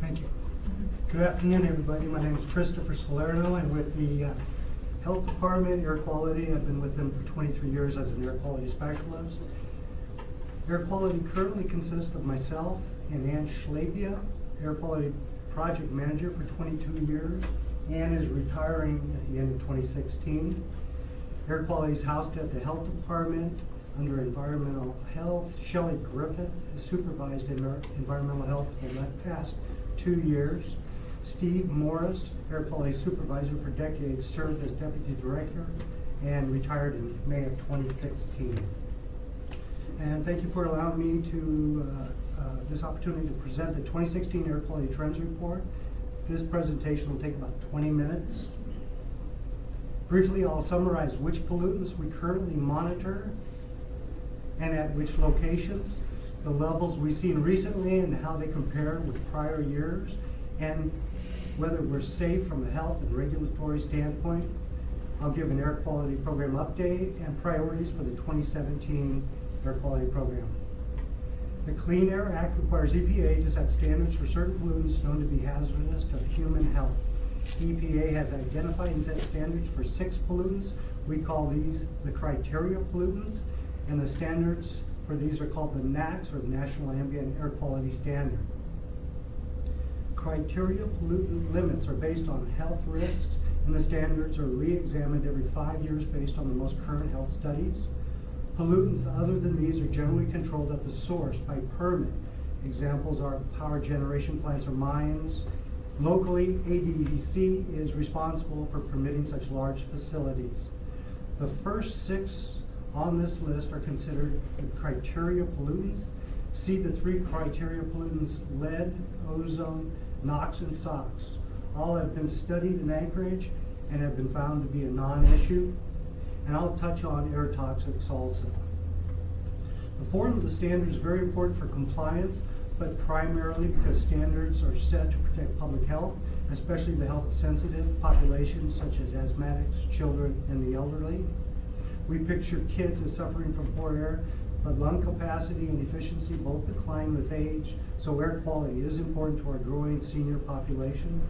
Thank you. Good afternoon, everybody. My name is Christopher Salerno. I'm with the Health Department, Air Quality. I've been with them for 23 years as an air quality specialist. Air quality currently consists of myself and Ann Schlapia. Air quality project manager for 22 years and is retiring at the end of 2016. Air quality is housed at the Health Department under Environmental Health. Shelley Griffith is supervised in Environmental Health for the past 2 years. Steve Morris, Air Quality Supervisor for decades, served as Deputy Director and retired in May of 2016. And thank you for allowing me to this opportunity to present the 2016 Air Quality Trends Report. This presentation will take about 20 minutes. Briefly, I'll summarize which pollutants we currently monitor and at which locations, the levels we've seen recently and how they compare with prior years, and whether we're safe from a health and regulatory standpoint. I'll give an air quality program update and priorities for the 2017 air quality program. The Clean Air Act requires EPA to set standards for certain pollutants known to be hazardous to human health. EPA has identified and set standards for 6 pollutants. We call these the criteria pollutants, and the standards for these are called the NAAQS, or National Ambient Air Quality Standard. Criteria pollutant limits are based on health risks, and the standards are re-examined every 5 years based on the most current health studies. Pollutants other than these are generally controlled at the source by permit. Examples are power generation plants or mines. Locally, ADEC is responsible for permitting such large facilities. The first 6 on this list are considered the criteria pollutants. See the 3 criteria pollutants: lead, ozone, NOx, and SOx. All have been studied in Anchorage and have been found to be a non-issue. And I'll touch on air toxics also. The form of the standard is very important for compliance, but primarily because standards are set to protect public health, especially the health-sensitive populations such as asthmatics, children, and the elderly. We picture kids as suffering from poor air, but lung capacity and efficiency both decline with age, so air quality is important to our growing senior population.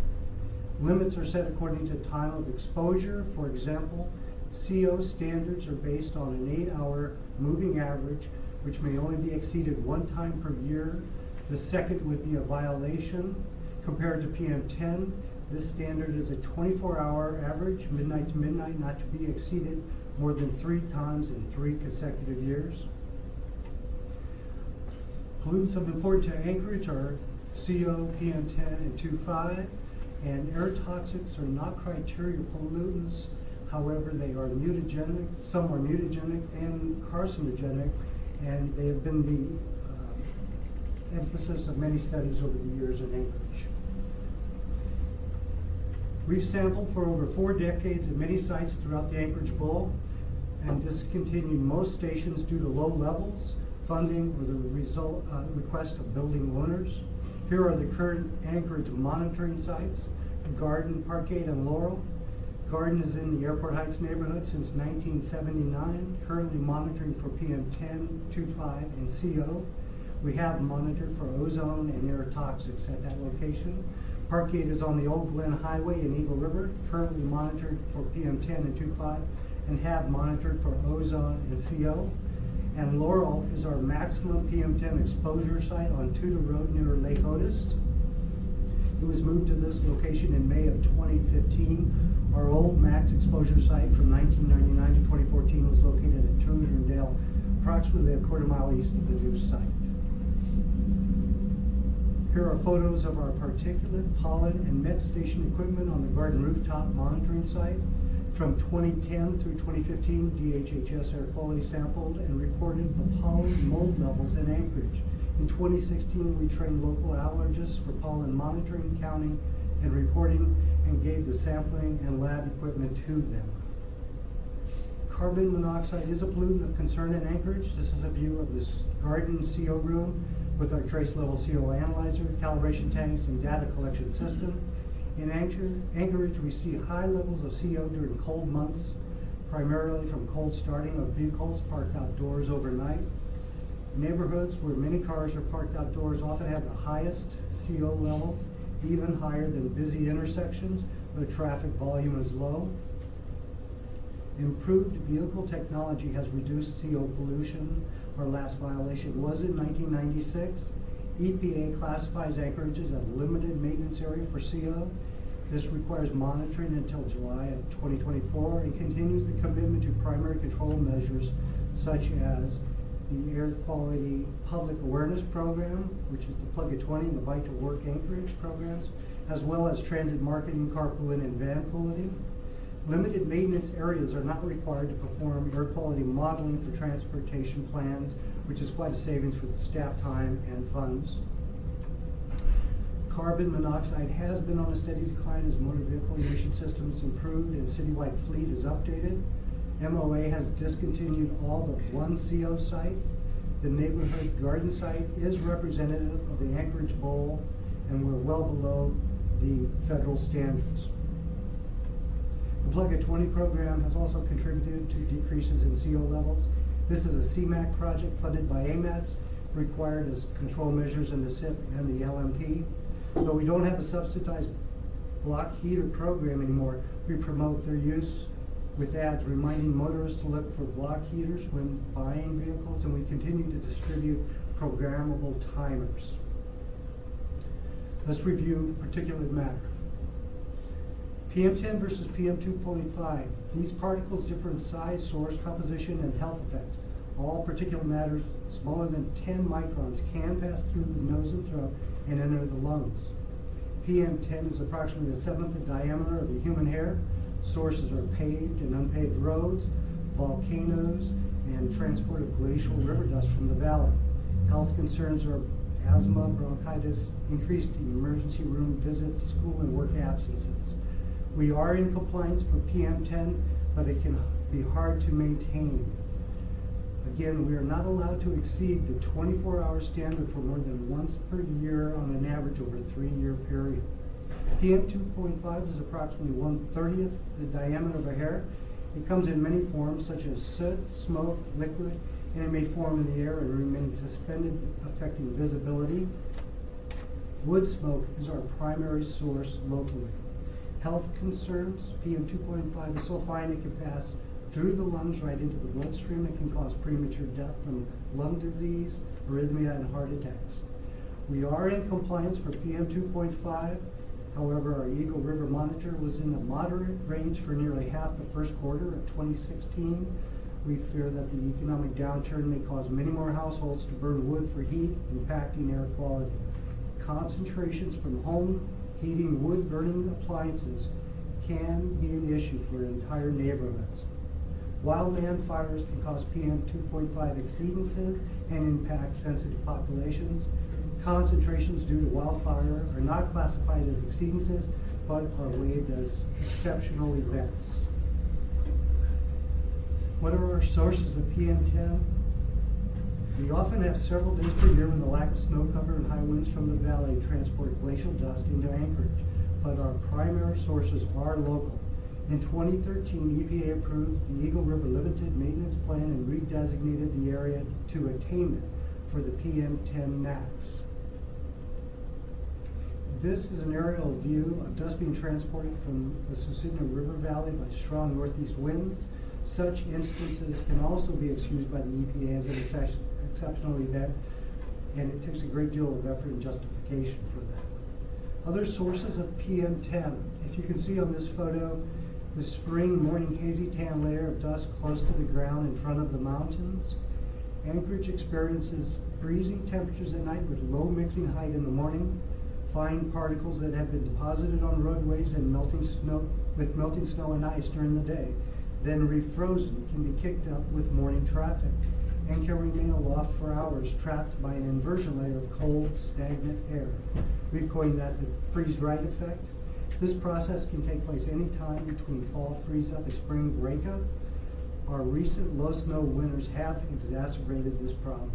Limits are set according to time of exposure. For example, CO standards are based on an 8-hour moving average, which may only be exceeded 1 time per year. The second would be a violation. Compared to PM10, this standard is a 24-hour average, midnight to midnight, not to be exceeded more than 3 times in 3 consecutive years. Pollutants of importance to Anchorage are CO, PM10, and 2.5, and air toxics are not criteria pollutants. However, they are mutagenic, some are mutagenic and carcinogenic, and they have been the emphasis of many studies over the years in Anchorage. We've sampled for over 4 decades at many sites throughout the Anchorage Bowl and discontinued most stations due to low levels, funding, or the request of building owners. Here are the current Anchorage monitoring sites: Garden, Parkgate, and Laurel. Garden is in the Airport Heights neighborhood since 1979, currently monitoring for PM10, 2.5, and CO. We have monitored for ozone and air toxics at that location. Parkgate is on the Old Glen Highway in Eagle River, currently monitored for PM10 and 2.5, and have monitored for ozone and CO. And Laurel is our maximum PM10 exposure site on Tudor Road near Lake Otis. It was moved to this location in May of 2015. Our old max exposure site from 1999 to 2014 was located at Trouserdale, approximately a quarter-mile east of the new site. Here are photos of our particulate, pollen, and met station equipment on the Garden rooftop monitoring site. From 2010 through 2015, DHHS air quality sampled and reported the pollen mold levels in Anchorage. In 2016, we trained local allergists for pollen monitoring, counting, and reporting, and gave the sampling and lab equipment to them. Carbon monoxide is a pollutant of concern in Anchorage. This is a view of this Garden CO room with our trace level CO analyzer, calibration tanks, and data collection system. In Anchorage, we see high levels of CO during cold months, primarily from cold starting of vehicles parked outdoors overnight. Neighborhoods where many cars are parked outdoors often have the highest CO levels, even higher than busy intersections where traffic volume is low. Improved vehicle technology has reduced CO pollution. Our last violation was in 1996. EPA classifies Anchorage as a limited maintenance area for CO. This requires monitoring until July of 2024 and continues the commitment to primary control measures such as the Air Quality Public Awareness Program, which is the Plug at 20 and the Bike to Work Anchorage programs, as well as transit marketing, carpooling, and van pooling. Limited maintenance areas are not required to perform air quality modeling for transportation plans, which is quite a savings for the staff time and funds. Carbon monoxide has been on a steady decline as motor vehicle emission systems improved and citywide fleet is updated. MOA has discontinued all but one CO site. The neighborhood garden site is representative of the Anchorage Bowl, and we're well below the federal standards. The Plug at 20 program has also contributed to decreases in CO levels. This is a CMAQ project funded by AMATS, required as control measures in the SIP and the LMP. Though we don't have a subsidized block heater program anymore, we promote their use with ads reminding motorists to look for block heaters when buying vehicles, and we continue to distribute programmable timers. Let's review particulate matter. PM10 versus PM2.5. These particles differ in size, source, composition, and health effects. All particulate matter smaller than 10 microns can pass through the nose and throat and enter the lungs. PM10 is approximately a seventh the diameter of a human hair. Sources are paved and unpaved roads, volcanoes, and transport of glacial river dust from the valley. Health concerns are asthma, bronchitis, increased emergency room visits, school and work absences. We are in compliance for PM10, but it can be hard to maintain. Again, we are not allowed to exceed the 24-hour standard for more than once per year on an average over a 3-year period. PM2.5 is approximately 1/30th the diameter of a hair. It comes in many forms such as soot, smoke, liquid, and it may form in the air and remain suspended, affecting visibility. Wood smoke is our primary source locally. Health concerns, PM2.5 is so fine it can pass through the lungs right into the bloodstream. It can cause premature death from lung disease, arrhythmia, and heart attacks. We are in compliance for PM2.5. However, our Eagle River monitor was in the moderate range for nearly half the first quarter of 2016. We fear that the economic downturn may cause many more households to burn wood for heat, impacting air quality. Concentrations from home heating wood burning appliances can be an issue for entire neighborhoods. Wildland fires can cause PM2.5 exceedances and impact sensitive populations. Concentrations due to wildfire are not classified as exceedances, but are waived as exceptional events. What are our sources of PM10? We often have several days per year when the lack of snow cover and high winds from the valley transport glacial dust into Anchorage, but our primary sources are local. In 2013, EPA approved the Eagle River Limited Maintenance Plan and redesignated the area to attainment for the PM10 max. This is an aerial view of dust being transported from the Susitna River Valley by strong northeast winds. Such instances can also be excused by the EPA as an exceptional event, and it takes a great deal of effort and justification for that. Other sources of PM10. If you can see on this photo, the spring morning hazy tan layer of dust close to the ground in front of the mountains. Anchorage experiences freezing temperatures at night with low mixing height in the morning. Fine particles that have been deposited on roadways and melting snow and ice during the day, then refrozen, can be kicked up with morning traffic and can remain aloft for hours, trapped by an inversion layer of cold, stagnant air. We've coined that the freeze-right effect. This process can take place any time between fall freeze-up and spring breakup. Our recent low snow winters have exacerbated this problem.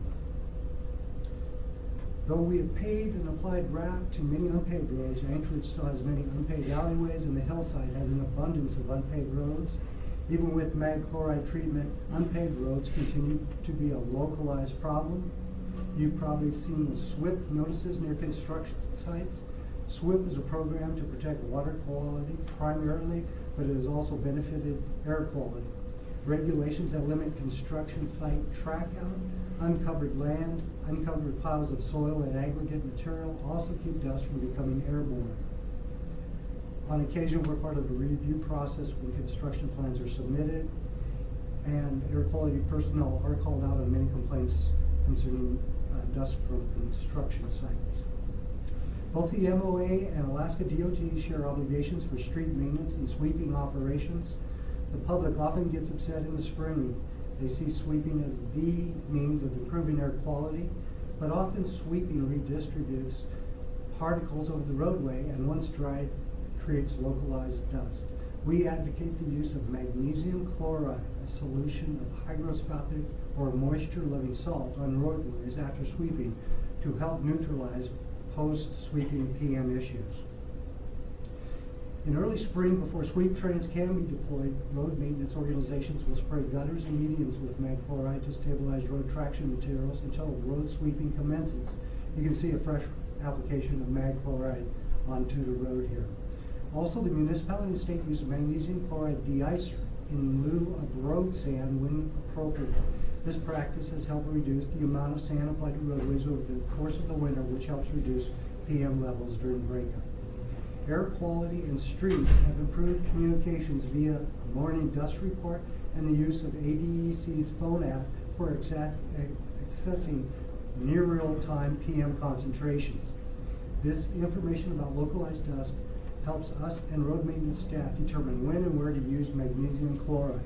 Though we have paved and applied RAP to many unpaved roads, Anchorage still has many unpaved alleyways, and the hillside has an abundance of unpaved roads. Even with mag chloride treatment, unpaved roads continue to be a localized problem. You've probably seen the SWIP notices near construction sites. SWIP is a program to protect water quality primarily, but it has also benefited air quality. Regulations that limit construction site track out uncovered land, uncovered piles of soil and aggregate material also keep dust from becoming airborne. On occasion, we're part of the review process when construction plans are submitted, and air quality personnel are called out on many complaints concerning dust from construction sites. Both the MOA and Alaska DOT share obligations for street maintenance and sweeping operations. The public often gets upset in the spring. They see sweeping as the means of improving air quality, but often sweeping redistributes particles over the roadway, and once dried, creates localized dust. We advocate the use of magnesium chloride, a solution of hygroscopic or moisture-loving salt on roadways after sweeping, to help neutralize post-sweeping PM issues. In early spring, before sweep trains can be deployed, road maintenance organizations will spray gutters and medians with mag chloride to stabilize road traction materials until road sweeping commences. You can see a fresh application of mag chloride onto the road here. Also, the municipality and state use magnesium chloride de-icer in lieu of road sand when appropriate. This practice has helped reduce the amount of sand applied to roadways over the course of the winter, which helps reduce PM levels during breakup. Air quality in streets have improved communications via a morning dust report and the use of ADEC's phone app for accessing near real-time PM concentrations. This information about localized dust helps us and road maintenance staff determine when and where to use magnesium chloride.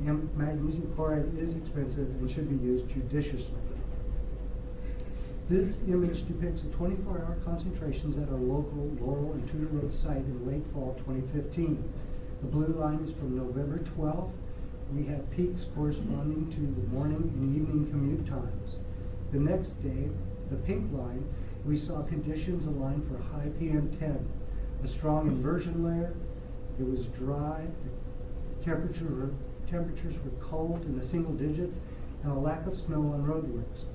Magnesium chloride is expensive and should be used judiciously. This image depicts the 24-hour concentrations at our local Laurel and Tudor Road site in late fall 2015. The blue line is from November 12th. We had peaks corresponding to the morning and evening commute times. The next day, the pink line, we saw conditions aligned for high PM10. A strong inversion layer, it was dry, the temperatures were cold in the single digits, and a lack of snow on roadways.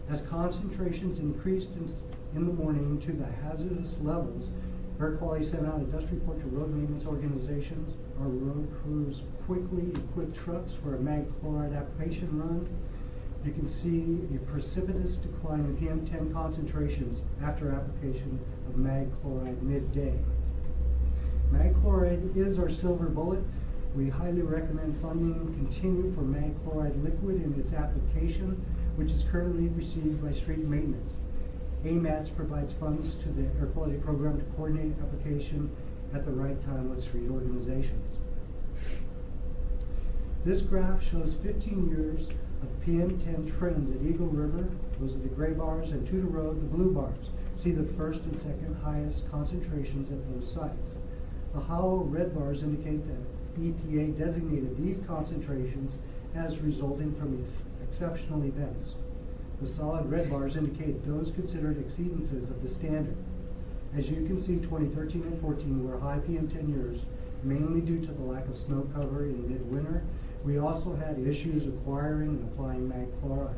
As concentrations increased in the morning to the hazardous levels, air quality sent out a dust report to road maintenance organizations. Our road crews quickly equipped trucks for a mag chloride application run. You can see a precipitous decline in PM10 concentrations after application of mag chloride midday. Mag chloride is our silver bullet. We highly recommend funding continue for mag chloride liquid in its application, which is currently received by street maintenance. AMATS provides funds to the air quality program to coordinate application at the right time with street organizations. This graph shows 15 years of PM10 trends at Eagle River. Those are the gray bars, and Tudor Road, the blue bars. See the first and second highest concentrations at those sites. The hollow red bars indicate that EPA designated these concentrations as resulting from exceptional events. The solid red bars indicate those considered exceedances of the standard. As you can see, 2013 and 14 were high PM10 years, mainly due to the lack of snow cover in midwinter. We also had issues acquiring and applying mag chloride.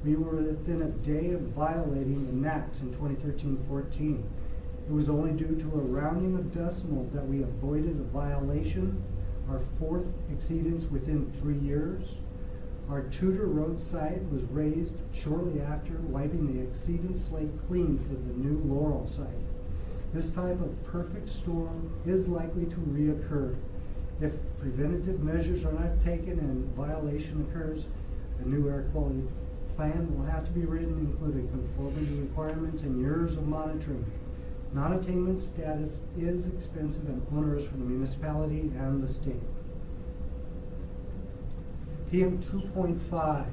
We were within a day of violating the NACs in 2013-14. It was only due to a rounding of decimals that we avoided a violation, our fourth exceedance within 3 years. Our Tudor Road site was raised shortly after wiping the exceedance slate clean for the new Laurel site. This type of perfect storm is likely to reoccur. If preventative measures are not taken and violation occurs, a new air quality plan will have to be written, including conformity requirements and years of monitoring. Non-attainment status is expensive and onerous for the municipality and the state. PM 2.5.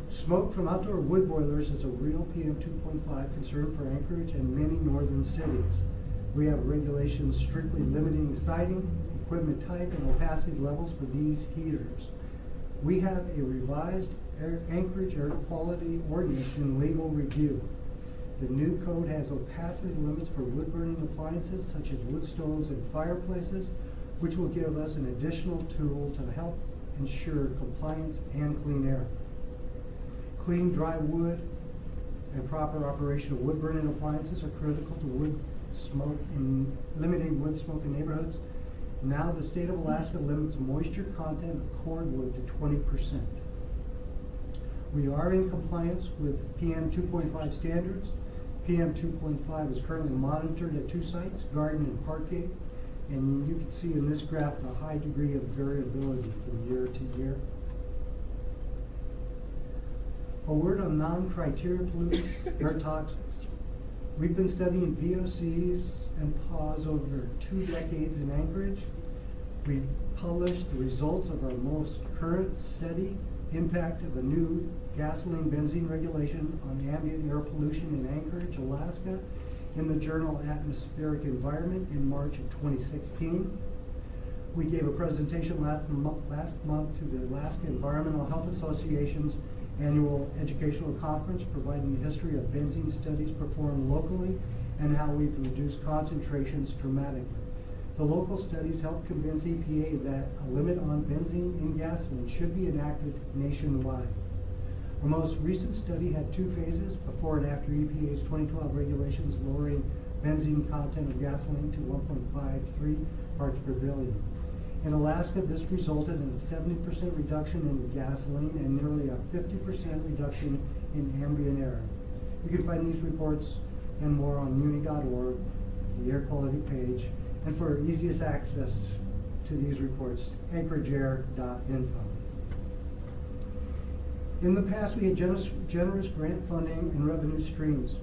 Smoke from outdoor wood boilers is a real PM 2.5 concern for Anchorage and many northern cities. We have regulations strictly limiting siting, equipment type, and opacity levels for these heaters. We have a revised Anchorage air quality ordinance in legal review. The new code has opacity limits for wood-burning appliances such as wood stoves and fireplaces, which will give us an additional tool to help ensure compliance and clean air. Clean, dry wood and proper operation of wood-burning appliances are critical to wood smoke in limiting wood smoke in neighborhoods. Now the state of Alaska limits moisture content of cordwood to 20%. We are in compliance with PM 2.5 standards. PM 2.5 is currently monitored at 2 sites, Garden and Parkgate, and you can see in this graph the high degree of variability from year to year. A word on non-criteria pollutants, air toxins. We've been studying VOCs and PAWs over 2 decades in Anchorage. We published the results of our most current study, impact of a new gasoline benzene regulation on ambient air pollution in Anchorage, Alaska, in the journal Atmospheric Environment in March of 2016. We gave a presentation last month to the Alaska Environmental Health Association's annual educational conference, providing the history of benzene studies performed locally and how we've reduced concentrations dramatically. The local studies helped convince EPA that a limit on benzene in gasoline should be enacted nationwide. Our most recent study had 2 phases, before and after EPA's 2012 regulations lowering benzene content of gasoline to 1.53 parts per billion. In Alaska, this resulted in a 70% reduction in gasoline and nearly a 50% reduction in ambient air. You can find these reports and more on muni.org, the air quality page, and for easiest access to these reports, anchorageair.info. In the past, we had generous grant funding and revenue streams.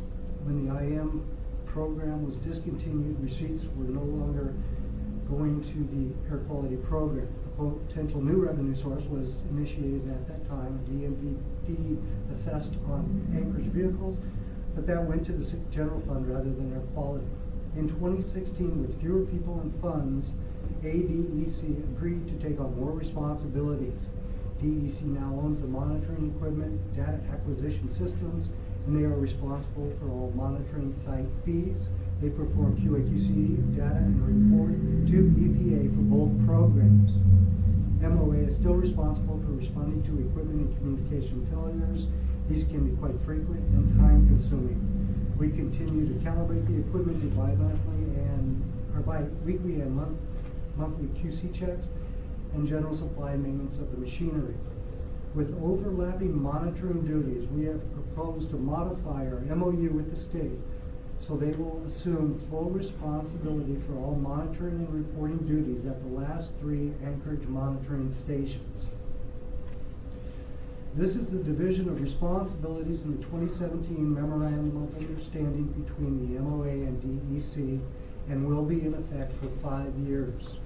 When the IM program was discontinued, receipts were no longer going to the air quality program. A potential new revenue source was initiated at that time, a DMVD assessed on Anchorage vehicles, but that went to the general fund rather than air quality. In 2016, with fewer people and funds, ADEC agreed to take on more responsibilities. DEC now owns the monitoring equipment, data acquisition systems, and they are responsible for all monitoring site fees. They perform QA/QC of data and report to EPA for both programs. MOA is still responsible for responding to equipment and communication failures. These can be quite frequent and time-consuming. We continue to calibrate the equipment, do bi-weekly and monthly QC checks, and general supply and maintenance of the machinery. With overlapping monitoring duties, we have proposed to modify our MOU with the state so they will assume full responsibility for all monitoring and reporting duties at the last 3 Anchorage monitoring stations. This is the division of responsibilities in the 2017 Memorandum of Understanding between the MOA and DEC and will be in effect for 5 years.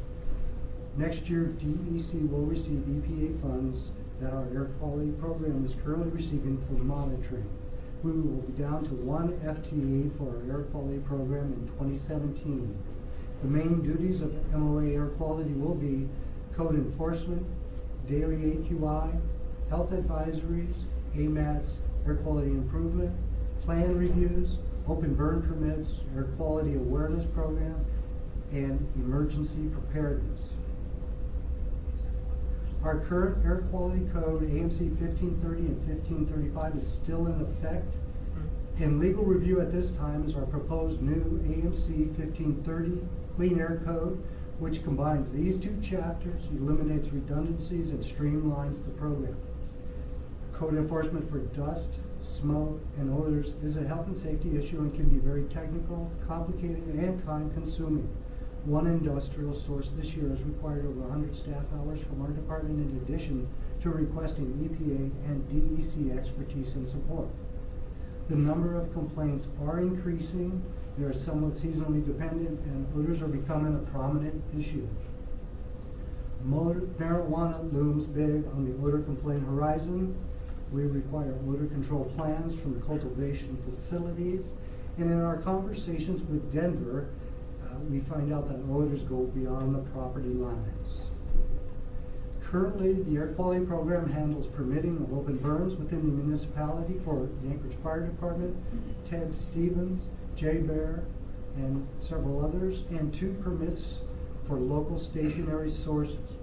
Next year, DEC will receive EPA funds that our air quality program is currently receiving for monitoring. We will be down to 1 FTE for our air quality program in 2017. The main duties of MOA air quality will be code enforcement, daily AQI, health advisories, AMATS, air quality improvement, plan reviews, open burn permits, air quality awareness program, and emergency preparedness. Our current air quality code, AMC 1530 and 1535, is still in effect. In legal review at this time is our proposed new AMC 1530 Clean Air Code, which combines these 2 chapters, eliminates redundancies, and streamlines the program. Code enforcement for dust, smoke, and odors is a health and safety issue and can be very technical, complicated, and time-consuming. One industrial source this year has required over 100 staff hours from our department in addition to requesting EPA and DEC expertise and support. The number of complaints are increasing, they are somewhat seasonally dependent, and odors are becoming a prominent issue. Marijuana looms big on the odor complaint horizon. We require odor control plans from the cultivation facilities, and in our conversations with Denver, we find out that odors go beyond the property lines. Currently, the air quality program handles permitting of open burns within the municipality for the Anchorage Fire Department, Ted Stevens, Jay Bear, and several others, and 2 permits for local stationary sources.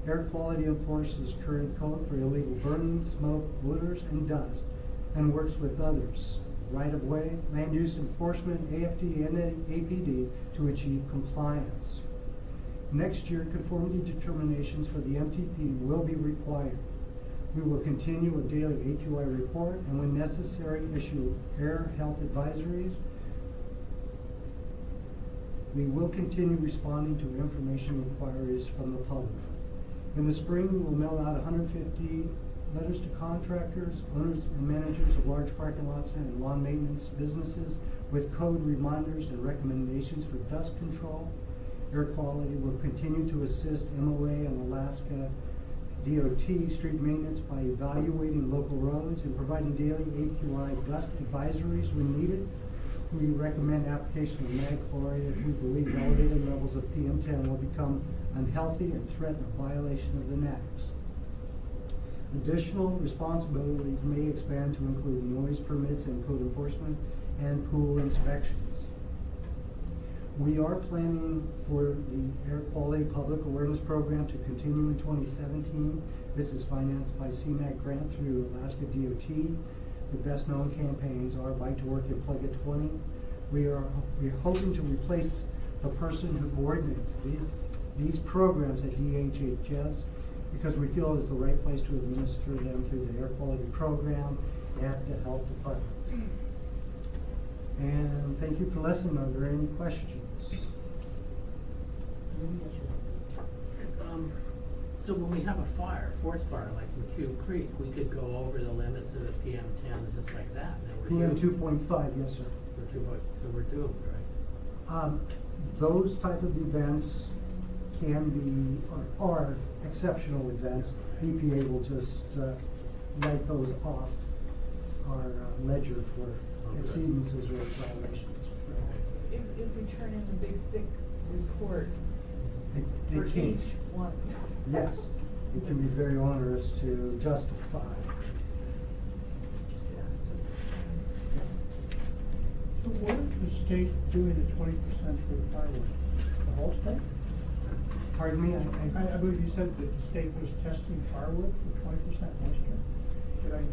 Air quality enforces current code for illegal burning, smoke, odors, and dust, and works with others, right-of-way, land use enforcement, AFD, and APD to achieve compliance. Next year, conformity determinations for the MTP will be required. We will continue a daily AQI report and when necessary, issue air health advisories. We will continue responding to information inquiries from the public. In the spring, we will mail out 150 letters to contractors, owners and managers of large parking lots and lawn maintenance businesses with code reminders and recommendations for dust control, air quality. We'll continue to assist MOA and Alaska DOT street maintenance by evaluating local roads and providing daily AQI dust advisories when needed. We recommend application of mag chloride if we believe elevated levels of PM10 will become unhealthy and threaten a violation of the NACs. Additional responsibilities may expand to include noise permits and code enforcement and pool inspections. We are planning for the air quality public awareness program to continue in 2017. This is financed by CMAQ grant through Alaska DOT. The best known campaigns are Bike to Work and Plug at 20. We're hoping to replace the person who coordinates these programs at DHHS because we feel it's the right place to administer them through the air quality program and the health department. And thank you for listening. Are there any questions? So when we have a fire, forest fire, like McHugh Creek, we could go over the limits of the PM10 just like that. PM 2.5, yes, sir. So we're doomed, right? Those type of events can be, or are exceptional events. EPA will just write those off our ledger for exceedances or violations. If we turn in the big thick report They for can. each one. Yes, it can be very onerous to justify. So what is the state doing the 20% for the fireworks? The whole state? Pardon me? I believe you said that the state was testing fireworks for 20% moisture. Did I?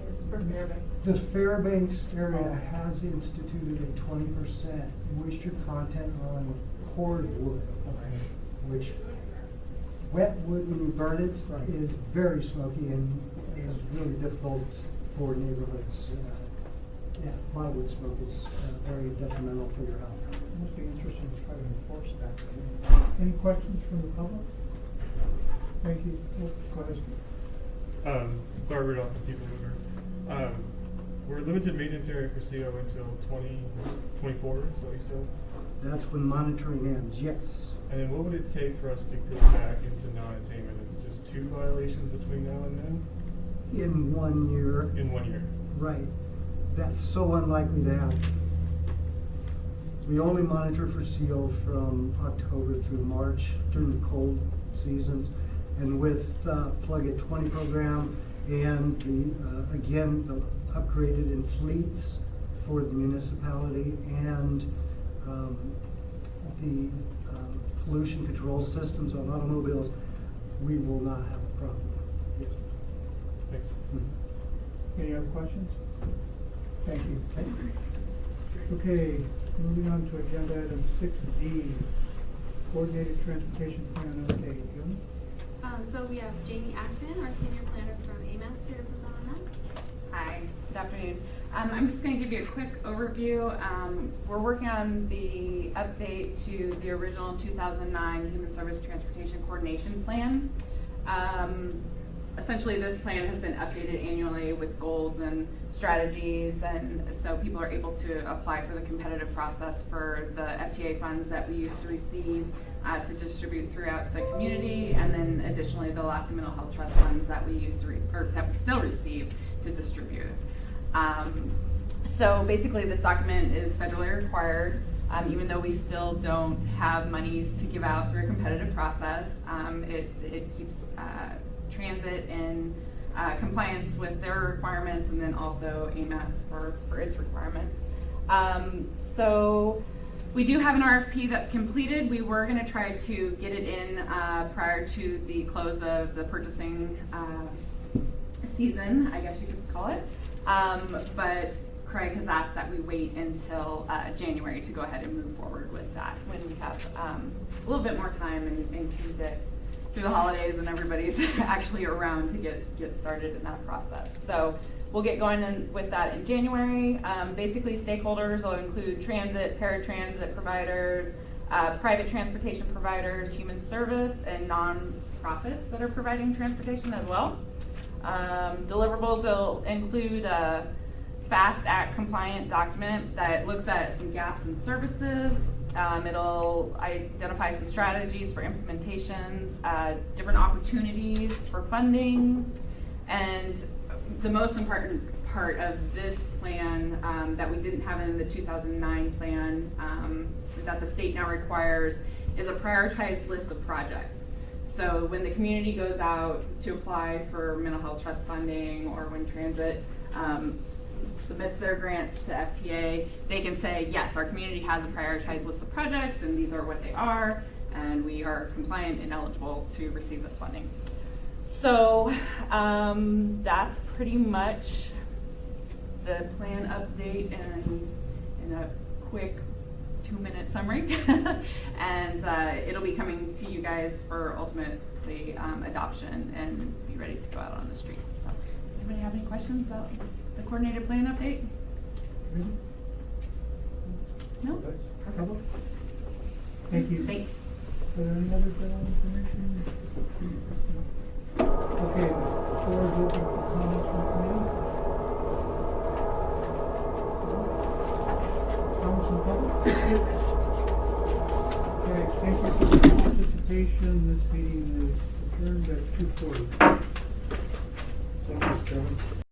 It's for Fairbanks. The Fairbanks area has instituted a 20% moisture content on cordwood, which wet wood, when you burn it, is very smoky and is really difficult for neighborhoods. Plywood smoke is very detrimental for your health. It must be interesting to try to enforce that. Any questions from the public? Thank you. Go ahead. Barbara Rudolph from People Mover. We're limited maintenance area for CO until 2024, is that what you said? That's when monitoring ends, yes. And then what would it take for us to go back into non-attainment? Is it just 2 violations between now and then? In 1 year. In 1 year? Right. That's so unlikely to happen. We only monitor for CO from October through March during the cold seasons. And with Plug at 20 program and the, again, the upgraded in fleets for the municipality and the pollution control systems on automobiles, we will not have a problem. Yes. Thanks. Mm-hmm. Any other questions? Thank you. Okay, moving on to agenda item 6D, coordinated transportation plan update. Jim? So we have Jamie Ackman, our senior planner from AMATS, here to present on that. Hi, good afternoon. I'm just going to give you a quick overview. We're working on the update to the original 2009 Human Service Transportation Coordination Plan. Essentially, this plan has been updated annually with goals and strategies, and so people are able to apply for the competitive process for the FTA funds that we used to receive to distribute throughout the community, and then additionally the Alaska Mental Health Trust funds that we used to that we still receive to distribute. So basically, this document is federally required, even though we still don't have monies to give out through a competitive process. It keeps transit in compliance with their requirements, and then also AMATS for its requirements. So we do have an RFP that's completed. We were going to try to get it in prior to the close of the purchasing season, I guess you could call it. But Craig has asked that we wait until January to go ahead and move forward with that when we have a little bit more time and can through the holidays and everybody's actually around to get started in that process. So we'll get going with that in January. Basically, stakeholders will include transit, paratransit providers, private transportation providers, human service, and nonprofits that are providing transportation as well. Deliverables will include a FAST Act compliant document that looks at some gaps in services. It'll identify some strategies for implementations, different opportunities for funding, and the most important part of this plan that we didn't have in the 2009 plan that the state now requires is a prioritized list of projects. So when the community goes out to apply for mental health trust funding, or when transit submits their grants to FTA, they can say, yes, our community has a prioritized list of projects and these are what they are, and we are compliant and eligible to receive this funding. So that's pretty much the plan update in a quick 2-minute summary. And it'll be coming to you guys for ultimately adoption and be ready to go out on the street. So anybody have any questions about the coordinated plan update? No? Trouble? Thank you. Thanks. Are there any other general information? Okay, the floor is open for comments from committee. Comments from public? Okay, thank you for your participation. This meeting is adjourned at 2:40. Thank you, Mr. Chairman.